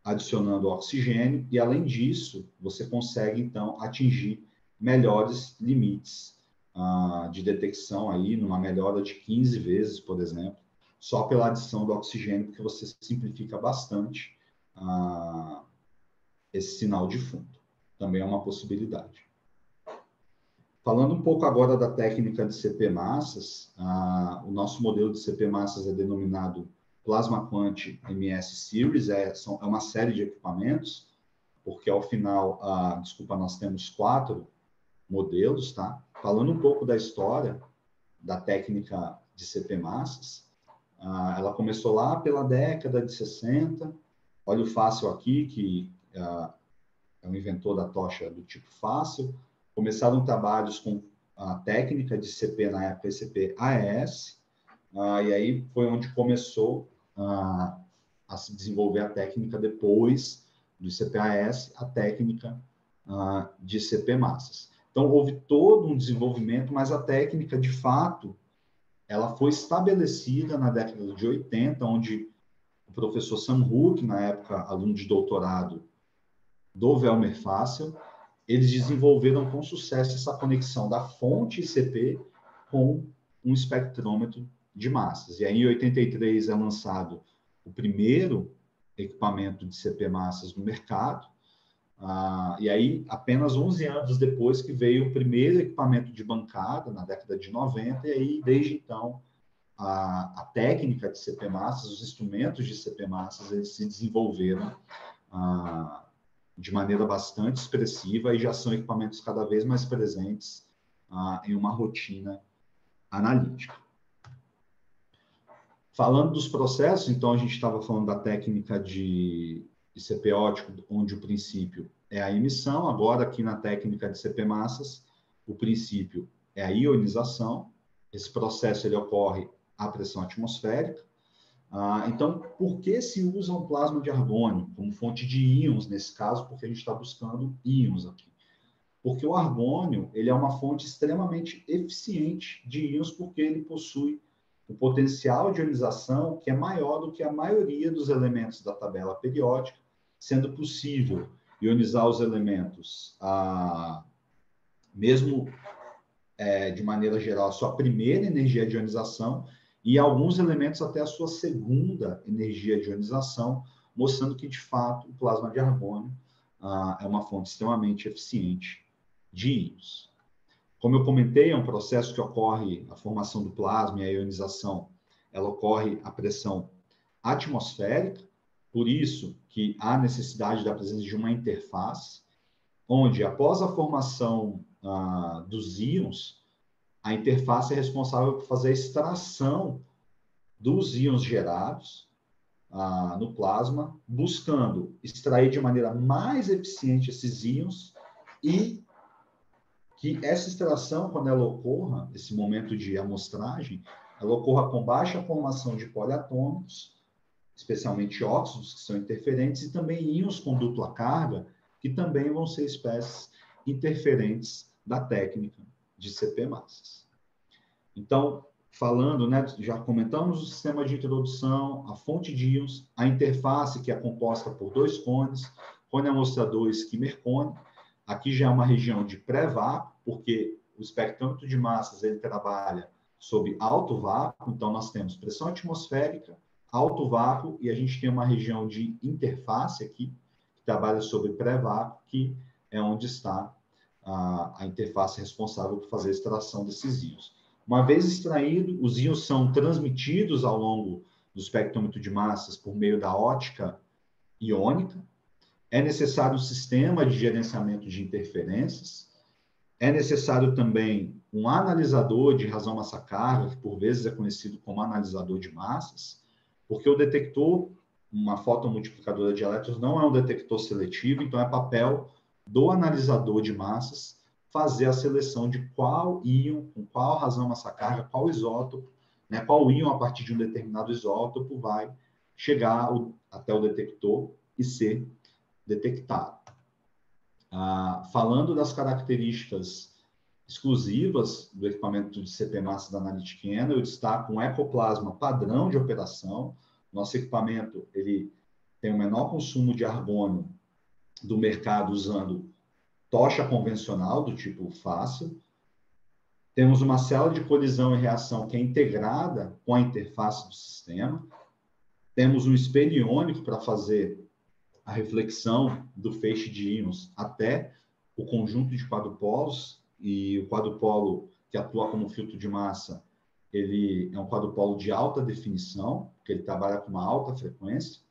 adicionando oxigênio, e além disso, você consegue, então, atingir melhores limites de detecção aí, numa melhora de 15 vezes, por exemplo, só pela adição do oxigênio, porque você simplifica bastante esse sinal de fundo. Também é uma possibilidade. Falando um pouco agora da técnica de CP massas, o nosso modelo de CP massas é denominado Plasma Quant MS Series, é uma série de equipamentos, porque ao final, nós temos 4 modelos, tá? Falando um pouco da história da técnica de CP massas, ela começou lá pela década de 60, olha o Fácil aqui, que é o inventor da tocha do tipo Fácil. Começaram trabalhos com a técnica de CP, na época, CP-AES, e aí foi onde começou a se desenvolver a técnica depois do CP-AES, a técnica de CP massas. Então, houve todo um desenvolvimento, mas a técnica, de fato, ela foi estabelecida na década de 80, onde o professor Sam Hook, na época aluno de doutorado do Welmer Fácil, eles desenvolveram com sucesso essa conexão da fonte ICP com um espectrômetro de massas. E aí, em 83, é lançado o primeiro equipamento de CP massas no mercado. E aí, apenas 11 anos depois que veio o primeiro equipamento de bancada, na década de 90, e aí, desde então, a técnica de CP massas, os instrumentos de CP massas, eles se desenvolveram de maneira bastante expressiva e já são equipamentos cada vez mais presentes em uma rotina analítica. Falando dos processos, então, a gente estava falando da técnica de CP óptico, onde o princípio é a emissão. Agora, aqui na técnica de CP massas, o princípio é a ionização. Esse processo ele ocorre à pressão atmosférica. Então, por que se usa um plasma de argônio como fonte de íons, nesse caso? Porque a gente está buscando íons aqui. Porque o argônio ele é uma fonte extremamente eficiente de íons, porque ele possui o potencial de ionização que é maior do que a maioria dos elementos da tabela periódica, sendo possível ionizar os elementos, mesmo de maneira geral, a sua primeira energia de ionização, e alguns elementos até a sua segunda energia de ionização, mostrando que, de fato, o plasma de argônio é uma fonte extremamente eficiente de íons. Como eu comentei, é um processo que ocorre, a formação do plasma e a ionização, ela ocorre à pressão atmosférica, por isso que há necessidade da presença de uma interface, onde, após a formação dos íons, a interface é responsável por fazer a extração dos íons gerados no plasma, buscando extrair de maneira mais eficiente esses íons e que essa extração, quando ela ocorra, esse momento de amostragem, ela ocorra com baixa formação de poliatômicos, especialmente óxidos, que são interferentes, e também íons com dupla carga, que também vão ser espécies interferentes da técnica de CP massas. Então, falando, né, já comentamos o sistema de introdução, a fonte de íons, a interface, que é composta por 2 cones, cone amostrador e skimmer cone. Aqui já é uma região de pré-vácuo, porque o espectrômetro de massas ele trabalha sob alto vácuo, então nós temos pressão atmosférica, alto vácuo, e a gente tem uma região de interface aqui, que trabalha sobre pré-vácuo, que é onde está a interface responsável por fazer a extração desses íons. Uma vez extraído, os íons são transmitidos ao longo do espectrômetro de massas por meio da ótica iônica. É necessário um sistema de gerenciamento de interferências. É necessário também um analisador de razão massa-carga, que por vezes é conhecido como analisador de massas, porque o detector, uma fotomultiplicadora de elétrons, não é um detector seletivo, então é papel do analisador de massas fazer a seleção de qual íon, com qual razão massa-carga, qual isótopo, né, qual íon a partir de um determinado isótopo vai chegar até o detector e ser detectado. Falando das características exclusivas do equipamento de CP Massa da Analytic Enel, eu destaco um ecoplasma padrão de operação. Nosso equipamento ele tem o menor consumo de argônio do mercado usando tocha convencional do tipo fácil. Temos uma célula de colisão e reação que é integrada com a interface do sistema. Temos um espelho iônico para fazer a reflexão do feixe de íons até o conjunto de quadrupolos, e o quadrupolo que atua como filtro de massa, ele é um quadrupolo de alta definição, porque ele trabalha com uma alta frequência.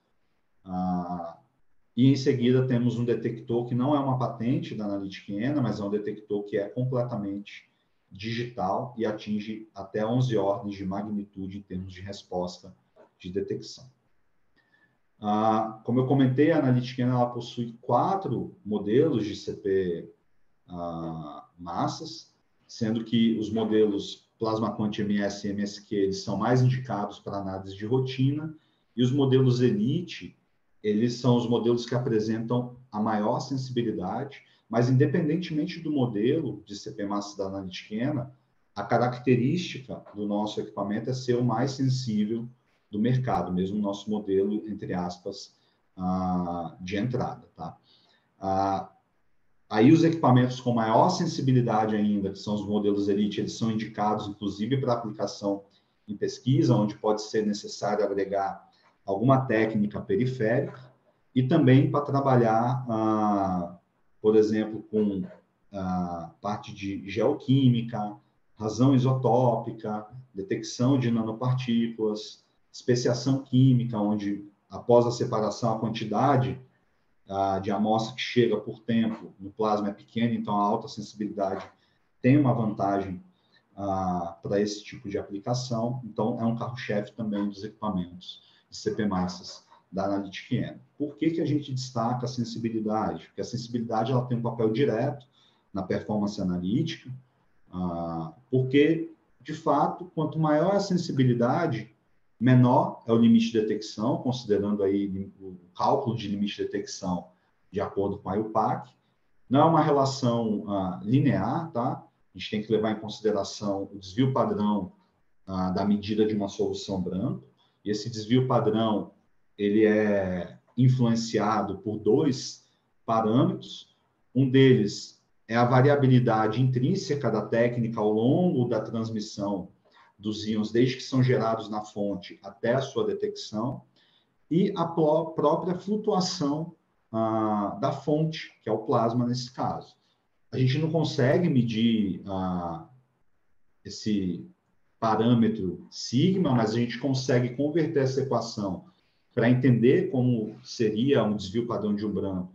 E em seguida temos um detector que não é uma patente da Analytic Enel, mas é um detector que é completamente digital e atinge até 11 ordens de magnitude em termos de resposta de detecção. Como eu comentei, a Analytic Enel ela possui 4 modelos de CP massas, sendo que os modelos Plasma Quant MS e MSQ eles são mais indicados para análise de rotina, e os modelos Elite eles são os modelos que apresentam a maior sensibilidade, mas independentemente do modelo de CP massa da Analytic Enel, a característica do nosso equipamento é ser o mais sensível do mercado, mesmo o nosso modelo, entre aspas, de entrada. Tá? Aí os equipamentos com maior sensibilidade ainda, que são os modelos Elite, eles são indicados, inclusive, para aplicação em pesquisa, onde pode ser necessário agregar alguma técnica periférica, e também para trabalhar, por exemplo, com parte de geoquímica, razão isotópica, detecção de nanopartículas, especiação química, onde, após a separação, a quantidade de amostra que chega por tempo no plasma é pequena, então a alta sensibilidade tem uma vantagem para esse tipo de aplicação. Então, é um carro-chefe também dos equipamentos de CP massas da Analytic Enel. Por que a gente destaca a sensibilidade? Porque a sensibilidade ela tem um papel direto na performance analítica, porque, de fato, quanto maior a sensibilidade, menor é o limite de detecção, considerando aí o cálculo de limite de detecção de acordo com a IUPAC. Não é uma relação linear, tá? A gente tem que levar em consideração o desvio padrão da medida de uma solução branco. E esse desvio padrão ele é influenciado por 2 parâmetros. Um deles é a variabilidade intrínseca da técnica ao longo da transmissão dos íons, desde que são gerados na fonte até a sua detecção, e a própria flutuação da fonte, que é o plasma nesse caso. A gente não consegue medir esse parâmetro sigma, mas a gente consegue converter essa equação para entender como seria um desvio padrão de um branco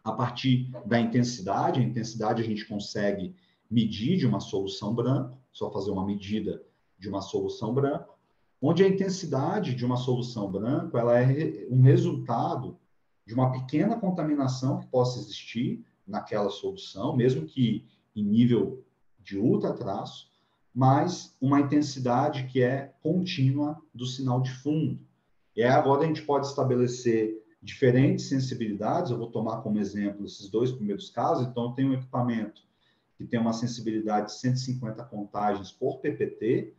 a partir da intensidade. A intensidade a gente consegue medir de uma solução branca, só fazer uma medida de uma solução branca, onde a intensidade de uma solução branca ela é um resultado de uma pequena contaminação que possa existir naquela solução, mesmo que em nível de ultratraço, mas uma intensidade que é contínua do sinal de fundo. E aí agora a gente pode estabelecer diferentes sensibilidades. Eu vou tomar como exemplo esses 2 primeiros casos. Então, eu tenho um equipamento que tem uma sensibilidade de 150 contagens por PPT,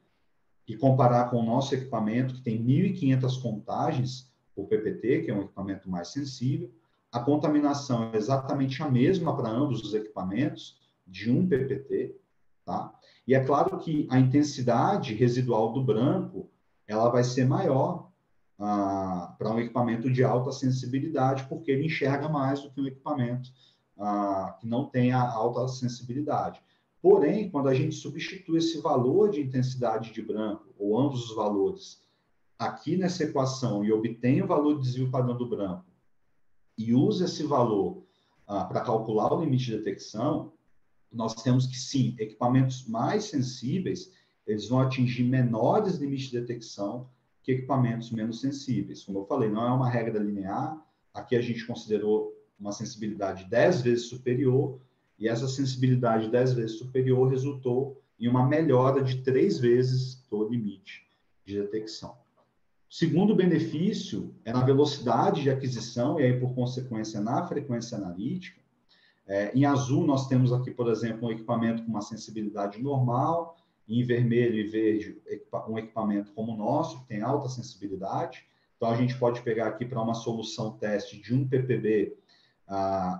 e comparar com o nosso equipamento, que tem 1.500 contagens por PPT, que é um equipamento mais sensível. A contaminação é exatamente a mesma para ambos os equipamentos, de 1 PPT. Tá? E é claro que a intensidade residual do branco ela vai ser maior para um equipamento de alta sensibilidade, porque ele enxerga mais do que um equipamento que não tem a alta sensibilidade. Porém, quando a gente substitui esse valor de intensidade de branco, ou ambos os valores, aqui nessa equação, e obtém o valor de desvio padrão do branco, e usa esse valor para calcular o limite de detecção, nós temos que, sim, equipamentos mais sensíveis, eles vão atingir menores limites de detecção que equipamentos menos sensíveis. Como eu falei, não é uma regra linear. Aqui a gente considerou uma sensibilidade 10 vezes superior, e essa sensibilidade 10 vezes superior resultou em uma melhora de 3 vezes do limite de detecção. O segundo benefício é na velocidade de aquisição, e aí, por consequência, na frequência analítica. Em azul, nós temos aqui, por exemplo, um equipamento com uma sensibilidade normal, em vermelho e verde, um equipamento como o nosso, que tem alta sensibilidade. Então, a gente pode pegar aqui para uma solução teste de 1 ppb,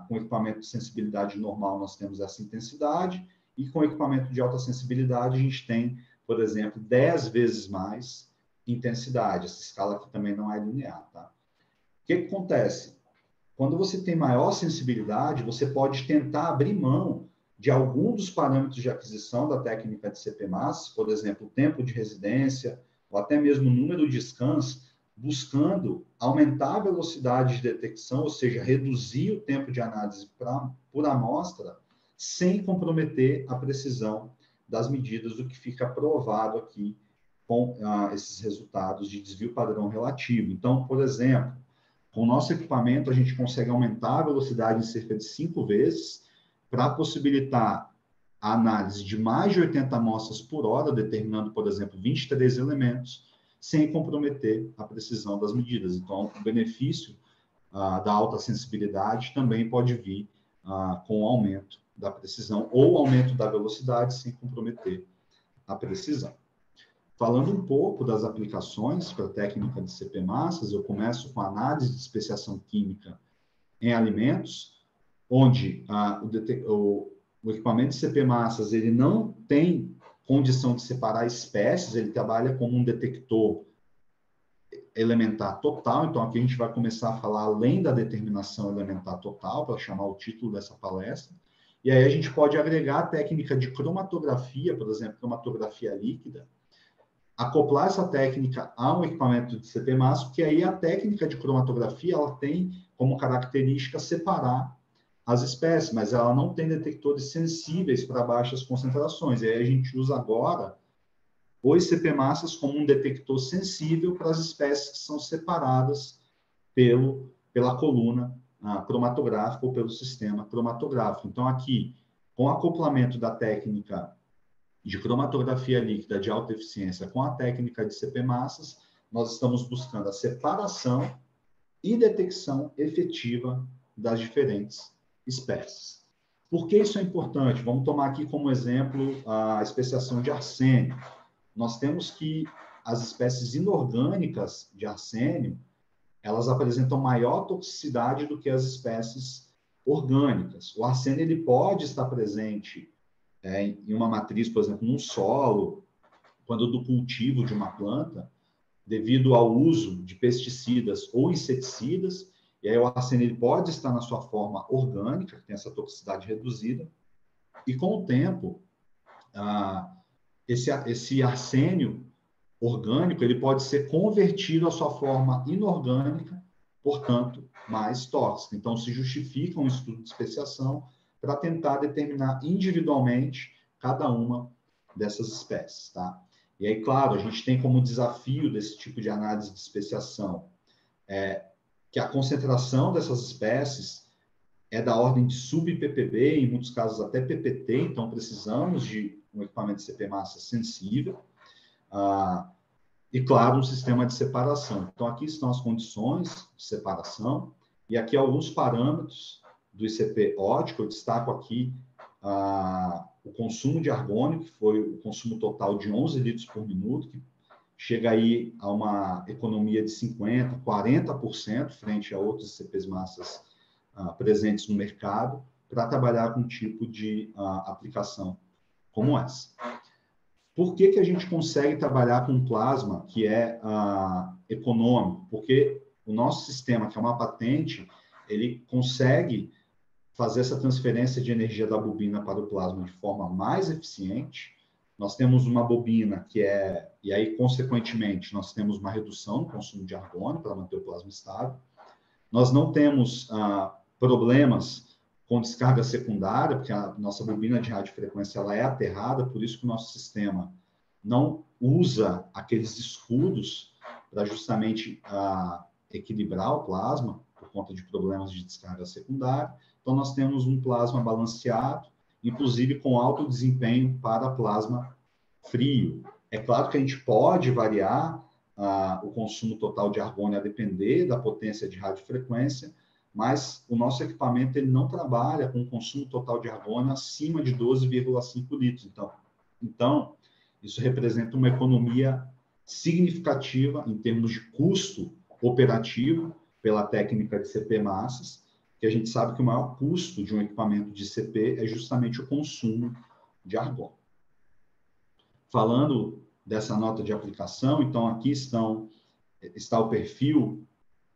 com equipamento de sensibilidade normal, nós temos essa intensidade, e com equipamento de alta sensibilidade, a gente tem, por exemplo, 10 vezes mais intensidade. Essa escala aqui também não é linear, tá? O que acontece? Quando você tem maior sensibilidade, você pode tentar abrir mão de algum dos parâmetros de aquisição da técnica de CP-Mass, por exemplo, o tempo de residência, ou até mesmo o número de scans, buscando aumentar a velocidade de detecção, ou seja, reduzir o tempo de análise por amostra, sem comprometer a precisão das medidas, o que fica provado aqui com esses resultados de desvio padrão relativo. Então, por exemplo, com o nosso equipamento, a gente consegue aumentar a velocidade em cerca de 5 vezes para possibilitar a análise de mais de 80 amostras por hora, determinando, por exemplo, 23 elementos, sem comprometer a precisão das medidas. Então, o benefício da alta sensibilidade também pode vir com o aumento da precisão ou aumento da velocidade, sem comprometer a precisão. Falando um pouco das aplicações para a técnica de CP-Massas, eu começo com a análise de especiação química em alimentos, onde o equipamento de CP-Massas ele não tem condição de separar espécies, ele trabalha como um detector elementar total. Então, aqui a gente vai começar a falar além da determinação elementar total, para chamar o título dessa palestra. E aí a gente pode agregar a técnica de cromatografia, por exemplo, cromatografia líquida, acoplar essa técnica a um equipamento de CP-Mass, porque aí a técnica de cromatografia ela tem como característica separar as espécies, mas ela não tem detectores sensíveis para baixas concentrações. E aí a gente usa agora os CP-Massas como um detector sensível para as espécies que são separadas pela coluna cromatográfica ou pelo sistema cromatográfico. Então, aqui, com o acoplamento da técnica de cromatografia líquida de alta eficiência com a técnica de CP-Massas, nós estamos buscando a separação e detecção efetiva das diferentes espécies. Por que isso é importante? Vamos tomar aqui como exemplo a especiação de arsênio. Nós temos que as espécies inorgânicas de arsênio, elas apresentam maior toxicidade do que as espécies orgânicas. O arsênio ele pode estar presente em uma matriz, por exemplo, num solo, quando do cultivo de uma planta, devido ao uso de pesticidas ou inseticidas, e aí o arsênio ele pode estar na sua forma orgânica, que tem essa toxicidade reduzida, e com o tempo, esse arsênio orgânico ele pode ser convertido à sua forma inorgânica, portanto, mais tóxica. Então, se justifica um estudo de especiação para tentar determinar individualmente cada uma dessas espécies, tá? E aí, claro, a gente tem como desafio desse tipo de análise de especiação que a concentração dessas espécies é da ordem de sub-ppb, em muitos casos até ppt, então precisamos de um equipamento de CP-Massa sensível, e, claro, um sistema de separação. Então, aqui estão as condições de separação, e aqui alguns parâmetros do ICP ótico. Eu destaco aqui o consumo de argônio, que foi o consumo total de 11 litros por minuto, que chega aí a uma economia de 50%, 40% frente a outros ICPs massas presentes no mercado, para trabalhar com um tipo de aplicação como essa. Por que a gente consegue trabalhar com plasma que é econômico? Porque o nosso sistema, que é uma patente, ele consegue fazer essa transferência de energia da bobina para o plasma de forma mais eficiente. Nós temos uma bobina e aí, consequentemente, nós temos uma redução no consumo de argônio para manter o plasma estável. Nós não temos problemas com descarga secundária, porque a nossa bobina de radiofrequência ela é aterrada, por isso que o nosso sistema não usa aqueles escudos para justamente equilibrar o plasma, por conta de problemas de descarga secundária. Então, nós temos um plasma balanceado, inclusive com alto desempenho para plasma frio. É claro que a gente pode variar o consumo total de argônio a depender da potência de radiofrequência, mas o nosso equipamento ele não trabalha com consumo total de argônio acima de 12,5 litros. Então, isso representa uma economia significativa em termos de custo operativo pela técnica de CP massas, que a gente sabe que o maior custo de um equipamento de CP é justamente o consumo de argônio. Falando dessa nota de aplicação, então aqui está o perfil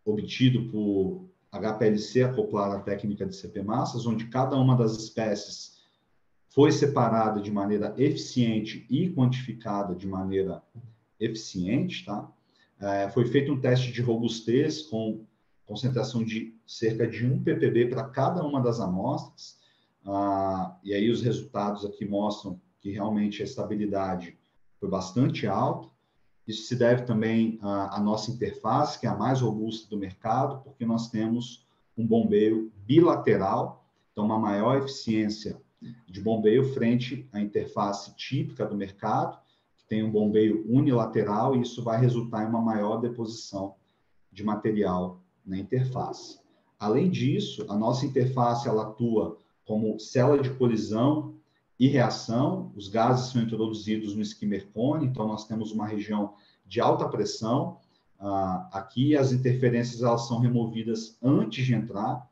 obtido por HPLC acoplado à técnica de CP massas, onde cada uma das espécies foi separada de maneira eficiente e quantificada de maneira eficiente, tá? Foi feito um teste de robustez com concentração de cerca de 1 ppb para cada uma das amostras, e aí os resultados aqui mostram que realmente a estabilidade foi bastante alta. Isso se deve também à nossa interface, que é a mais robusta do mercado, porque nós temos um bombeio bilateral, então uma maior eficiência de bombeio frente à interface típica do mercado, que tem um bombeio unilateral, e isso vai resultar em uma maior deposição de material na interface. Além disso, a nossa interface ela atua como célula de colisão e reação. Os gases são introduzidos no skimmer cone, então nós temos uma região de alta pressão. Aqui as interferências elas são removidas antes de entrar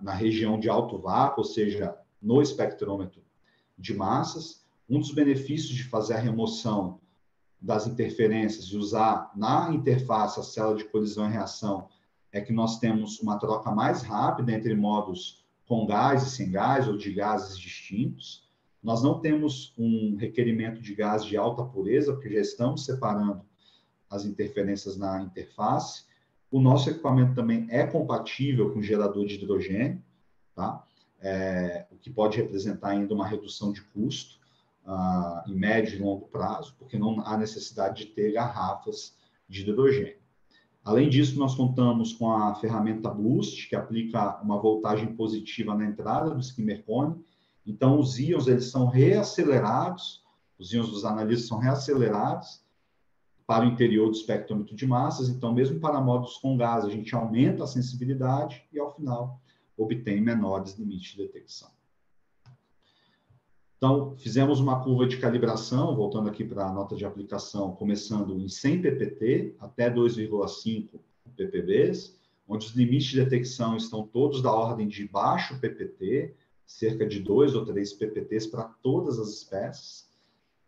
na região de alto vácuo, ou seja, no espectrômetro de massas. Um dos benefícios de fazer a remoção das interferências e usar na interface a célula de colisão e reação é que nós temos uma troca mais rápida entre modos com gás e sem gás, ou de gases distintos. Nós não temos um requerimento de gás de alta pureza, porque já estamos separando as interferências na interface. O nosso equipamento também é compatível com gerador de hidrogênio, tá? O que pode representar ainda uma redução de custo em médio e longo prazo, porque não há necessidade de ter garrafas de hidrogênio. Além disso, nós contamos com a ferramenta Boost, que aplica uma voltagem positiva na entrada do skimmer cone. Então, os íons eles são reacelerados, os íons dos analistas são reacelerados para o interior do espectrômetro de massas. Então, mesmo para módulos com gás, a gente aumenta a sensibilidade e, ao final, obtém menores limites de detecção. Então, fizemos uma curva de calibração, voltando aqui para a nota de aplicação, começando em 100 ppt até 2,5 ppbs, onde os limites de detecção estão todos da ordem de baixo ppt, cerca de 2 ou 3 ppts para todas as espécies.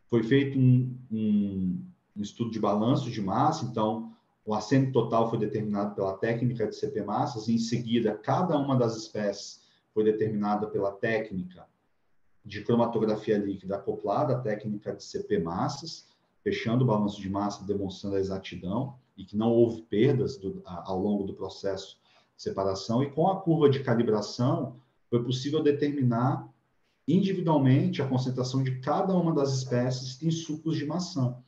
Foi feito um estudo de balanço de massa, então o aceno total foi determinado pela técnica de CP massas, e em seguida cada uma das espécies foi determinada pela técnica de cromatografia líquida acoplada à técnica de CP massas, fechando o balanço de massa, demonstrando a exatidão e que não houve perdas ao longo do processo de separação. E com a curva de calibração, foi possível determinar individualmente a concentração de cada uma das espécies em sucos de maçã.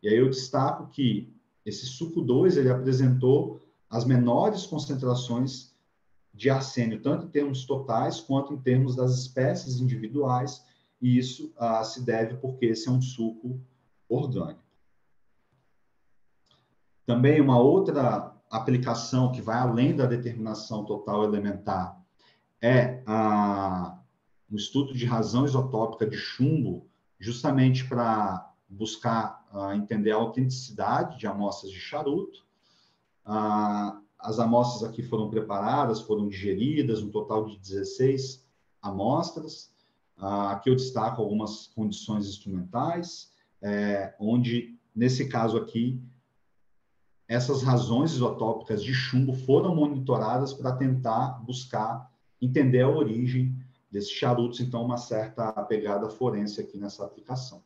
E aí eu destaco que esse suco 2 ele apresentou as menores concentrações de arsênio, tanto em termos totais quanto em termos das espécies individuais, e isso se deve porque esse é um suco orgânico. Também uma outra aplicação que vai além da determinação total elementar é um estudo de razão isotópica de chumbo, justamente para buscar entender a autenticidade de amostras de charuto. As amostras aqui foram preparadas, foram digeridas, um total de 16 amostras. Aqui eu destaco algumas condições instrumentais, onde, nesse caso aqui, essas razões isotópicas de chumbo foram monitoradas para tentar buscar entender a origem desses charutos, então uma certa pegada forense aqui nessa aplicação.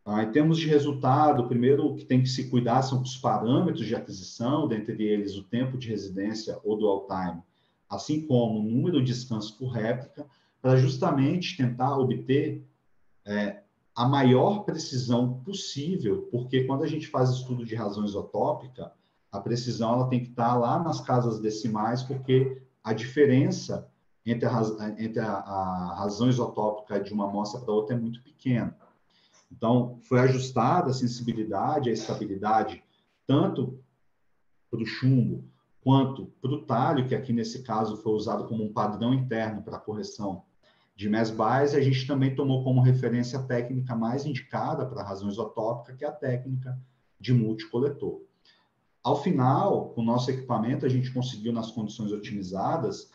Em termos de resultado, o primeiro que tem que se cuidar são os parâmetros de aquisição, dentre eles o tempo de residência ou dwell time assim como o número de scans por réplica, para justamente tentar obter a maior precisão possível, porque quando a gente faz estudo de razão isotópica, a precisão ela tem que estar lá nas casas decimais, porque a diferença entre a razão isotópica de uma amostra para outra é muito pequena. Então, foi ajustada a sensibilidade, a estabilidade, tanto para o chumbo quanto para o talho, que aqui nesse caso foi usado como um padrão interno para a correção de MES-Bayes, a gente também tomou como referência a técnica mais indicada para a razão isotópica, que é a técnica de multicoletor. Ao final, com o nosso equipamento, a gente conseguiu, nas condições otimizadas,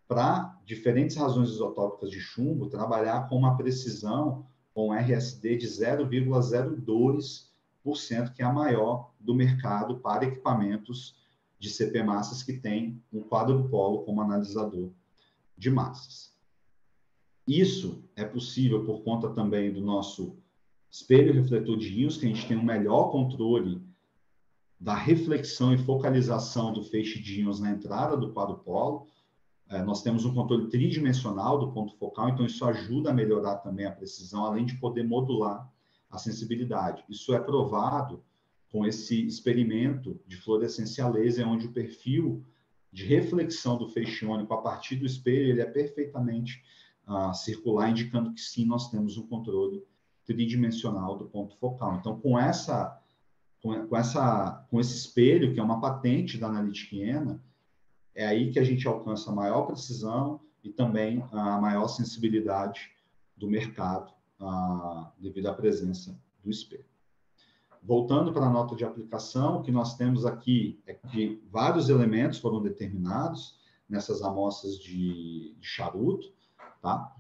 para diferentes razões isotópicas de chumbo, trabalhar com uma precisão com RSD de 0,02%, que é a maior do mercado para equipamentos de CP massas que tem um quadrupolo como analisador de massas. Isso é possível por conta também do nosso espelho refletor de íons, que a gente tem um melhor controle da reflexão e focalização do feixe de íons na entrada do quadrupolo. Nós temos um controle tridimensional do ponto focal, então isso ajuda a melhorar também a precisão, além de poder modular a sensibilidade. Isso é provado com esse experimento de fluorescência laser, onde o perfil de reflexão do feixe iônico a partir do espelho ele é perfeitamente circular, indicando que sim, nós temos um controle tridimensional do ponto focal. Então, com esse espelho, que é uma patente da Analytica Iena, é aí que a gente alcança a maior precisão e também a maior sensibilidade do mercado, devido à presença do espelho. Voltando para a nota de aplicação, o que nós temos aqui é que vários elementos foram determinados nessas amostras de charuto, tá?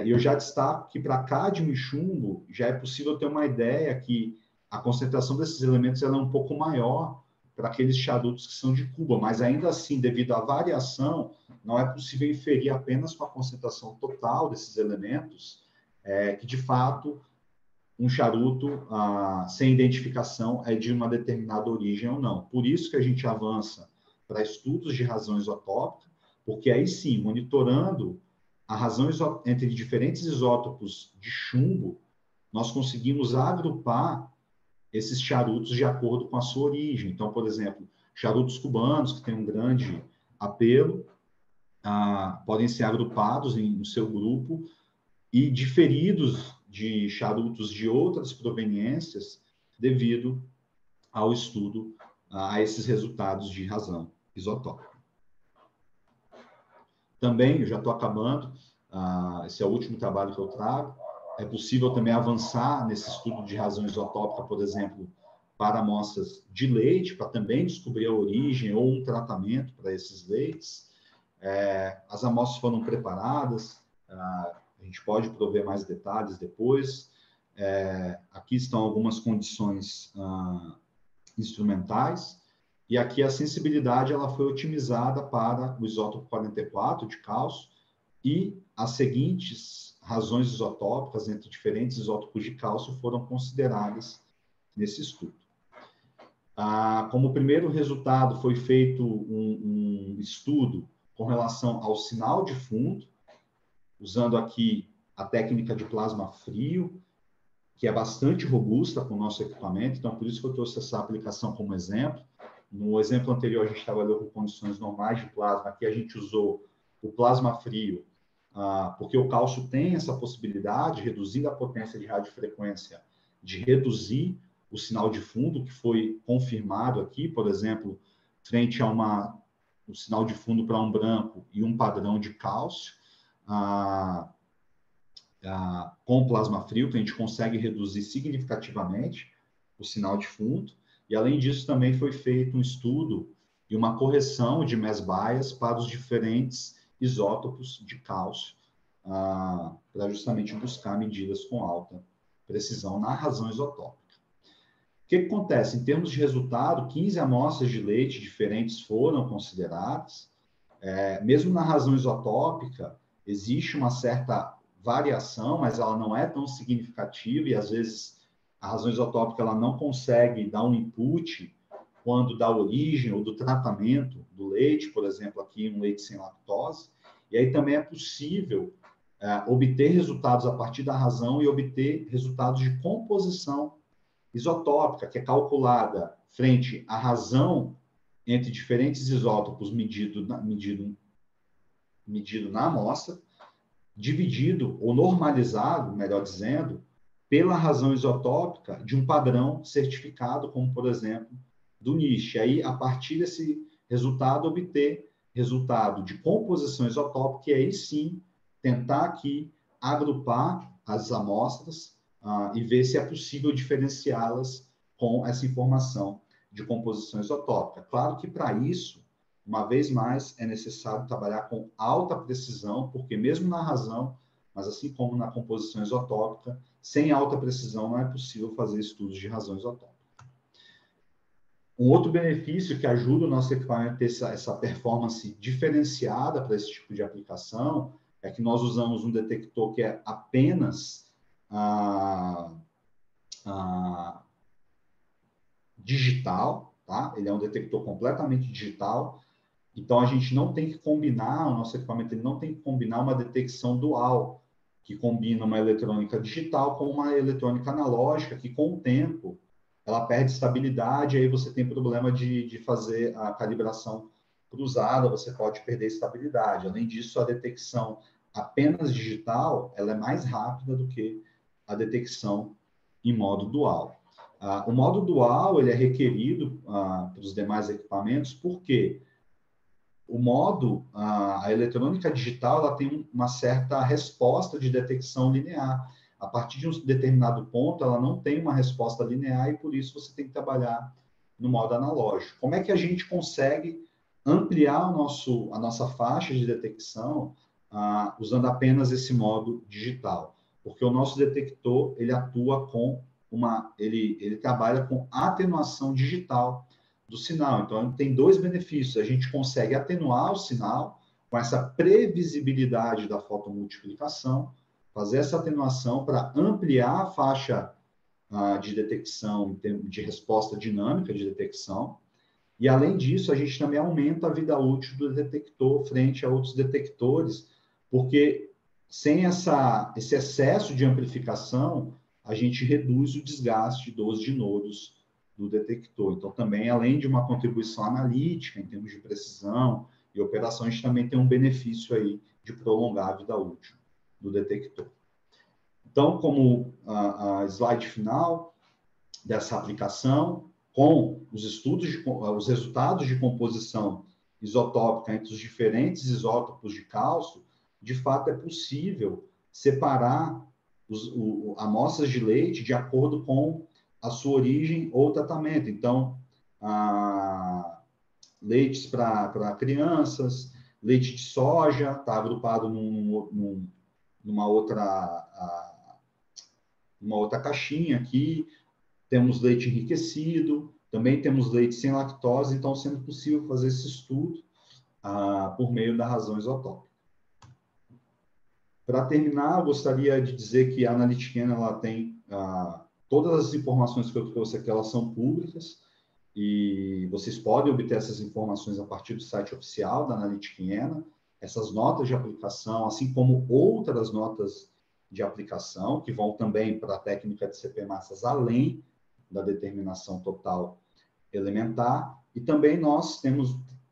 Eu já destaco que para cádmio e chumbo já é possível ter uma ideia que a concentração desses elementos ela é um pouco maior para aqueles charutos que são de Cuba, mas ainda assim, devido à variação, não é possível inferir apenas com a concentração total desses elementos, que de fato um charuto sem identificação é de uma determinada origem ou não. Por isso que a gente avança para estudos de razão isotópica, porque aí sim, monitorando a razão entre diferentes isótopos de chumbo, nós conseguimos agrupar esses charutos de acordo com a sua origem. Então, por exemplo, charutos cubanos, que têm um grande apelo, podem ser agrupados no seu grupo e diferidos de charutos de outras proveniências devido ao estudo a esses resultados de razão isotópica. Também, eu já estou acabando, esse é o último trabalho que eu trago, é possível também avançar nesse estudo de razão isotópica, por exemplo, para amostras de leite, para também descobrir a origem ou um tratamento para esses leites. As amostras foram preparadas, a gente pode prover mais detalhes depois. Aqui estão algumas condições instrumentais, e aqui a sensibilidade ela foi otimizada para o isótopo 44 de cálcio e as seguintes razões isotópicas entre diferentes isótopos de cálcio foram consideradas nesse estudo. Como primeiro resultado, foi feito um estudo com relação ao sinal de fundo, usando aqui a técnica de plasma frio, que é bastante robusta com o nosso equipamento, então por isso que eu trouxe essa aplicação como exemplo. No exemplo anterior, a gente trabalhou com condições normais de plasma, aqui a gente usou o plasma frio, porque o cálcio tem essa possibilidade, reduzindo a potência de radiofrequência, de reduzir o sinal de fundo, que foi confirmado aqui, por exemplo, frente a o sinal de fundo para um branco e um padrão de cálcio, com plasma frio, que a gente consegue reduzir significativamente o sinal de fundo, e além disso também foi feito um estudo e uma correção de MES-Bayes para os diferentes isótopos de cálcio, para justamente buscar medidas com alta precisão na razão isotópica. O que acontece? Em termos de resultado, 15 amostras de leite diferentes foram consideradas. Mesmo na razão isotópica, existe uma certa variação, mas ela não é tão significativa e, às vezes, a razão isotópica ela não consegue dar um input quando da origem ou do tratamento do leite, por exemplo, aqui um leite sem lactose, e aí também é possível obter resultados a partir da razão e obter resultados de composição isotópica, que é calculada frente à razão entre diferentes isótopos medido na amostra, dividido ou normalizado, melhor dizendo, pela razão isotópica de um padrão certificado, como, por exemplo, do NIST. Aí, a partir desse resultado, obter resultado de composição isotópica e aí sim tentar aqui agrupar as amostras e ver se é possível diferenciá-las com essa informação de composição isotópica. Claro que para isso, uma vez mais, é necessário trabalhar com alta precisão, porque mesmo na razão, mas assim como na composição isotópica, sem alta precisão não é possível fazer estudos de razão isotópica. Um outro benefício que ajuda o nosso equipamento a ter essa performance diferenciada para esse tipo de aplicação é que nós usamos um detector que é apenas digital, tá? Ele é um detector completamente digital, então a gente não tem que combinar, o nosso equipamento ele não tem que combinar uma detecção dual, que combina uma eletrônica digital com uma eletrônica analógica, que com o tempo ela perde estabilidade, aí você tem problema de fazer a calibração cruzada, você pode perder estabilidade. Além disso, a detecção apenas digital, ela é mais rápida do que a detecção em modo dual. O modo dual ele é requerido para os demais equipamentos, porque o modo, a eletrônica digital, ela tem uma certa resposta de detecção linear. A partir de um determinado ponto, ela não tem uma resposta linear e, por isso, você tem que trabalhar no modo analógico. Como é que a gente consegue ampliar a nossa faixa de detecção usando apenas esse modo digital? Porque o nosso detector, ele atua com ele trabalha com atenuação digital do sinal. Então, tem dois benefícios. A gente consegue atenuar o sinal com essa previsibilidade da fotomultiplicação, fazer essa atenuação para ampliar a faixa de detecção, de resposta dinâmica de detecção. E, além disso, a gente também aumenta a vida útil do detector frente a outros detectores, porque sem esse excesso de amplificação, a gente reduz o desgaste dos dinodos do detector. Então, também, além de uma contribuição analítica, em termos de precisão e operação, a gente também tem um benefício aí de prolongar a vida útil do detector. Então, como a slide final dessa aplicação, com os resultados de composição isotópica entre os diferentes isótopos de cálcio, de fato é possível separar amostras de leite de acordo com a sua origem ou tratamento. Então, leites para crianças, leite de soja está agrupado numa outra caixinha aqui. Temos leite enriquecido, também temos leite sem lactose, então sendo possível fazer esse estudo por meio da razão isotópica. Para terminar, eu gostaria de dizer que a Analyticana ela tem todas as informações que eu trouxe aqui, elas são públicas, e vocês podem obter essas informações a partir do site oficial da Analyticana, essas notas de aplicação, assim como outras notas de aplicação, que vão também para a técnica de CP massas, além da determinação total elementar, e também nós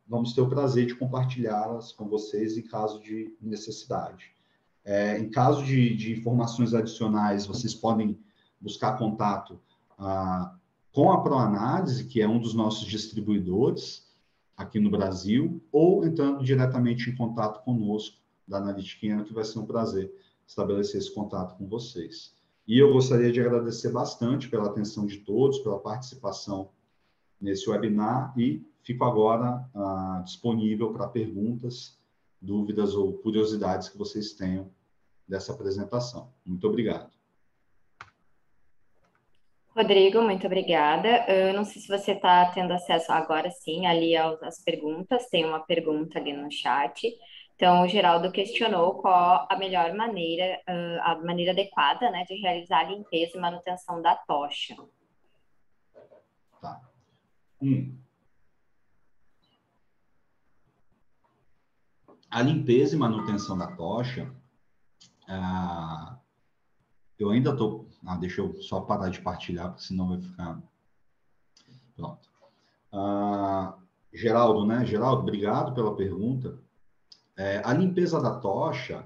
vamos ter o prazer de compartilhá-las com vocês em caso de necessidade. Em caso de informações adicionais, vocês podem buscar contato com a ProAnálise, que é um dos nossos distribuidores aqui no Brasil, ou entrando diretamente em contato conosco, da Analyticana, que vai ser um prazer estabelecer esse contato com vocês. E eu gostaria de agradecer bastante pela atenção de todos, pela participação nesse webinar, e fico agora disponível para perguntas, dúvidas ou curiosidades que vocês tenham dessa apresentação. Muito obrigado. Rodrigo, muito obrigada. Eu não sei se você está tendo acesso agora sim ali às perguntas, tem uma pergunta ali no chat. Então, o Geraldo questionou qual a melhor maneira, a maneira adequada, né, de realizar a limpeza e manutenção da tocha. Tá. A limpeza e manutenção da tocha, eu ainda estou... deixa eu só parar de partilhar, porque senão vai ficar... Pronto. Geraldo, né? Geraldo, obrigado pela pergunta. A limpeza da tocha,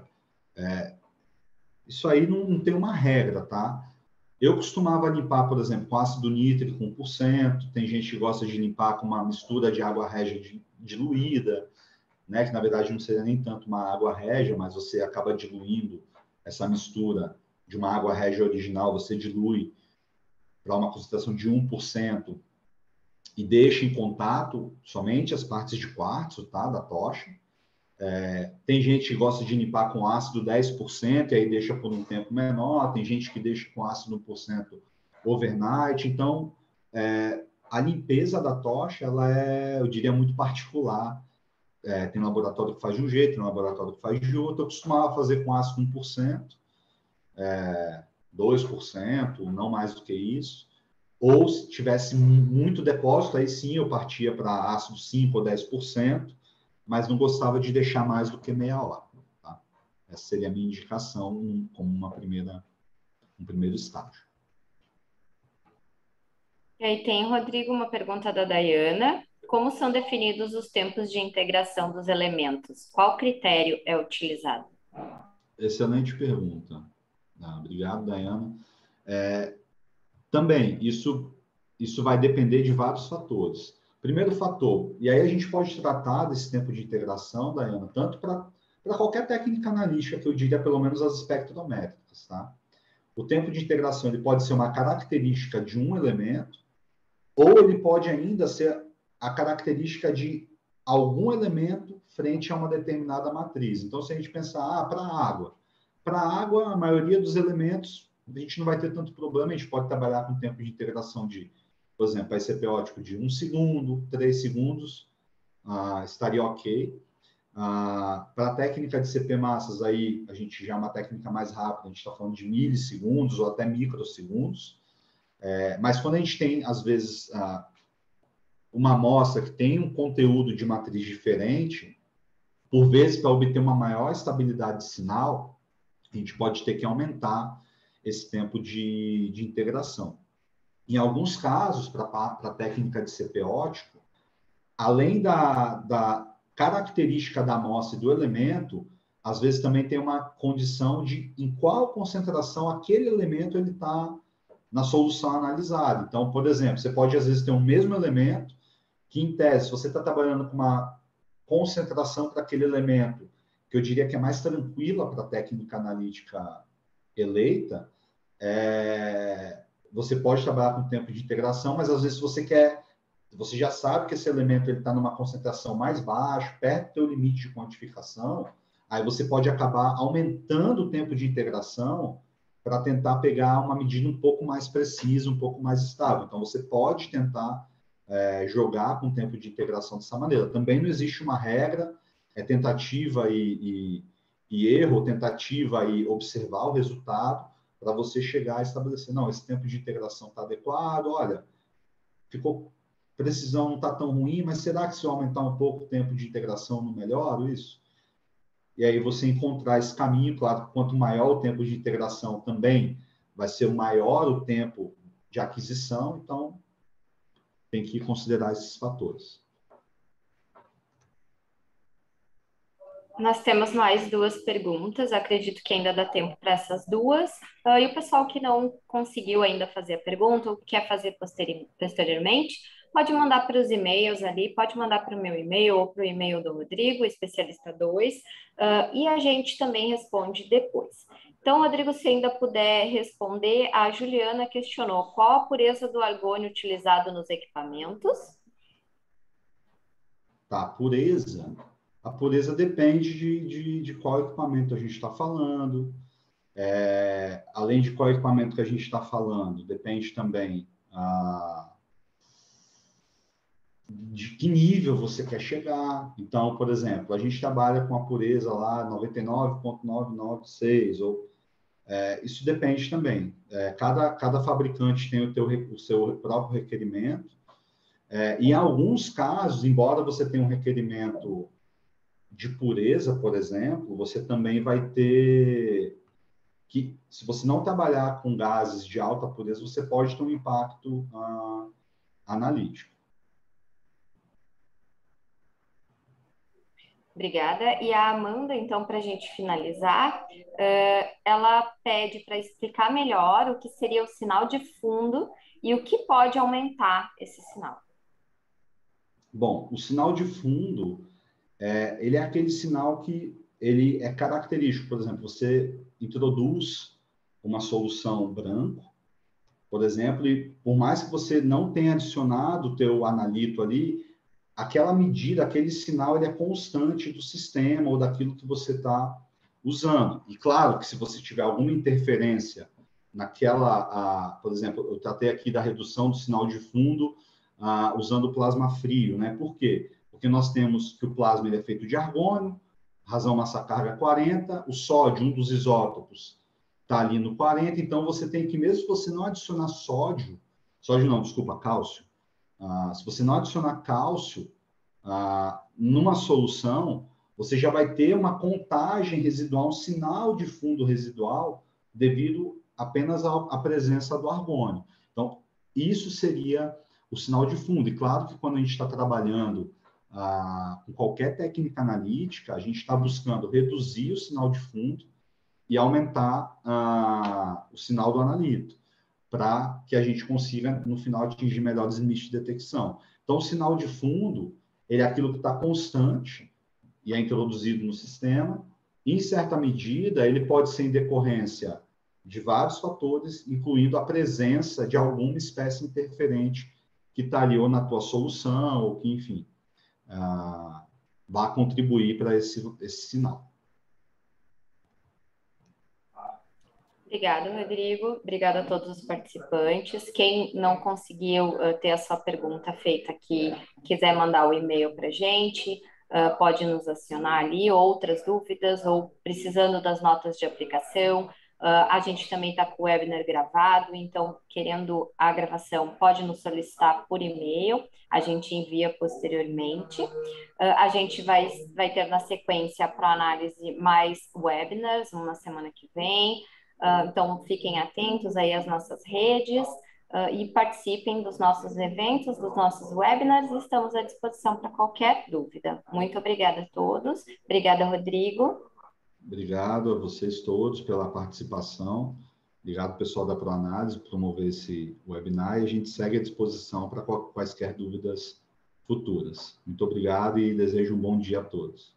isso aí não tem uma regra, tá? Eu costumava limpar, por exemplo, com ácido nítrico 1%, tem gente que gosta de limpar com uma mistura de água régia diluída, né? Que na verdade não seria nem tanto uma água régia, mas você acaba diluindo essa mistura de uma água régia original, você dilui para uma concentração de 1% e deixa em contato somente as partes de quartzo, tá? Da tocha. Tem gente que gosta de limpar com ácido 10% e aí deixa por um tempo menor, tem gente que deixa com ácido 1% overnight. Então, a limpeza da tocha, ela eu diria, muito particular. Tem laboratório que faz de um jeito, tem laboratório que faz de outro. Eu costumava fazer com ácido 1%, 2%, não mais do que isso. Ou se tivesse muito depósito, aí sim eu partia para ácido 5% ou 10%, mas não gostava de deixar mais do que meia hora. Tá? Essa seria a minha indicação como um primeiro estágio. E aí tem, Rodrigo, uma pergunta da Dayana. Como são definidos os tempos de integração dos elementos? Qual critério é utilizado? Excelente pergunta. Obrigado, Dayana. Também, isso vai depender de vários fatores. Primeiro fator, e aí a gente pode tratar desse tempo de integração, Dayana, tanto para qualquer técnica analítica, que eu diria pelo menos as espectrométricas, tá? O tempo de integração ele pode ser uma característica de um elemento, ou ele pode ainda ser a característica de algum elemento frente a uma determinada matriz. Então, se a gente pensar, para a água, a maioria dos elementos, a gente não vai ter tanto problema, a gente pode trabalhar com tempo de integração de, por exemplo, ICP ótico de 1 segundo, 3 segundos, estaria ok. Para a técnica de CP massas, aí a gente já é uma técnica mais rápida, a gente está falando de milissegundos ou até microsegundos. Mas quando a gente tem, às vezes, uma amostra que tem um conteúdo de matriz diferente, por vezes, para obter uma maior estabilidade de sinal, a gente pode ter que aumentar esse tempo de integração. Em alguns casos, para a técnica de CP ótico, além da característica da amostra e do elemento, às vezes também tem uma condição de em qual concentração aquele elemento ele está na solução analisada. Então, por exemplo, você pode às vezes ter um mesmo elemento que, em tese, se você está trabalhando com uma concentração para aquele elemento, que eu diria que é mais tranquila para a técnica analítica eleita, você pode trabalhar com tempo de integração, mas às vezes você já sabe que esse elemento está numa concentração mais baixa, perto do seu limite de quantificação, aí você pode acabar aumentando o tempo de integração para tentar pegar uma medida um pouco mais precisa, um pouco mais estável. Então, você pode tentar jogar com o tempo de integração dessa maneira. Também não existe uma regra, tentativa e erro, tentativa e observar o resultado para você chegar a estabelecer, não, esse tempo de integração está adequado, olha, precisão não está tão ruim, mas será que se eu aumentar um pouco o tempo de integração não melhora isso? E aí você encontrar esse caminho, claro, quanto maior o tempo de integração também, vai ser maior o tempo de aquisição, então tem que considerar esses fatores. Nós temos mais duas perguntas, acredito que ainda dá tempo para essas duas. E o pessoal que não conseguiu ainda fazer a pergunta ou quer fazer posteriormente, pode mandar para os e-mails ali, pode mandar para o meu e-mail ou para o e-mail do Rodrigo, especialista 2, e a gente também responde depois. Então, Rodrigo, se ainda puder responder, a Juliana questionou qual a pureza do argônio utilizado nos equipamentos? Tá, pureza. A pureza depende de qual equipamento a gente está falando. Além de qual equipamento que a gente está falando, depende também de que nível você quer chegar. Então, por exemplo, a gente trabalha com a pureza lá 99,996, isso depende também. Cada fabricante tem o seu próprio requerimento. E em alguns casos, embora você tenha um requerimento de pureza, por exemplo, você também vai ter que, se você não trabalhar com gases de alta pureza, você pode ter um impacto analítico. Obrigada. E a Amanda, então, para a gente finalizar, ela pede para explicar melhor o que seria o sinal de fundo e o que pode aumentar esse sinal. Bom, o sinal de fundo, ele é aquele sinal que ele é característico. Por exemplo, você introduz uma solução branco, por exemplo, e por mais que você não tenha adicionado o teu analito ali, aquela medida, aquele sinal, ele é constante do sistema ou daquilo que você está usando. E claro que se você tiver alguma interferência naquela, por exemplo, eu tratei aqui da redução do sinal de fundo usando plasma frio, né? Por quê? Porque nós temos que o plasma ele é feito de argônio, razão massa carga 40, o sódio, um dos isótopos, está ali no 40, então você tem que, mesmo se você não adicionar sódio não, desculpa, cálcio, se você não adicionar cálcio numa solução, você já vai ter uma contagem residual, um sinal de fundo residual, devido apenas à presença do argônio. Então, isso seria o sinal de fundo. E claro que quando a gente está trabalhando com qualquer técnica analítica, a gente está buscando reduzir o sinal de fundo e aumentar o sinal do analito, para que a gente consiga, no final, atingir melhores limites de detecção. Então, o sinal de fundo, ele é aquilo que está constante e é introduzido no sistema. Em certa medida, ele pode ser em decorrência de vários fatores, incluindo a presença de alguma espécie interferente que está ali ou na tua solução, ou que, enfim, vai contribuir para esse sinal. Obrigada, Rodrigo. Obrigada a todos os participantes. Quem não conseguiu ter a sua pergunta feita aqui, quiser mandar o e-mail para a gente, pode nos acionar ali, outras dúvidas, ou precisando das notas de aplicação. A gente também está com o webinar gravado, então, querendo a gravação, pode nos solicitar por e-mail, a gente envia posteriormente. A gente vai ter na sequência para análise mais webinars, na semana que vem. Então, fiquem atentos aí às nossas redes e participem dos nossos eventos, dos nossos webinars. Estamos à disposição para qualquer dúvida. Muito obrigada a todos. Obrigada, Rodrigo. Obrigado a vocês todos pela participação. Obrigado, pessoal da ProAnálise, por promover esse webinar. E a gente segue à disposição para quaisquer dúvidas futuras. Muito obrigado e desejo um bom dia a todos.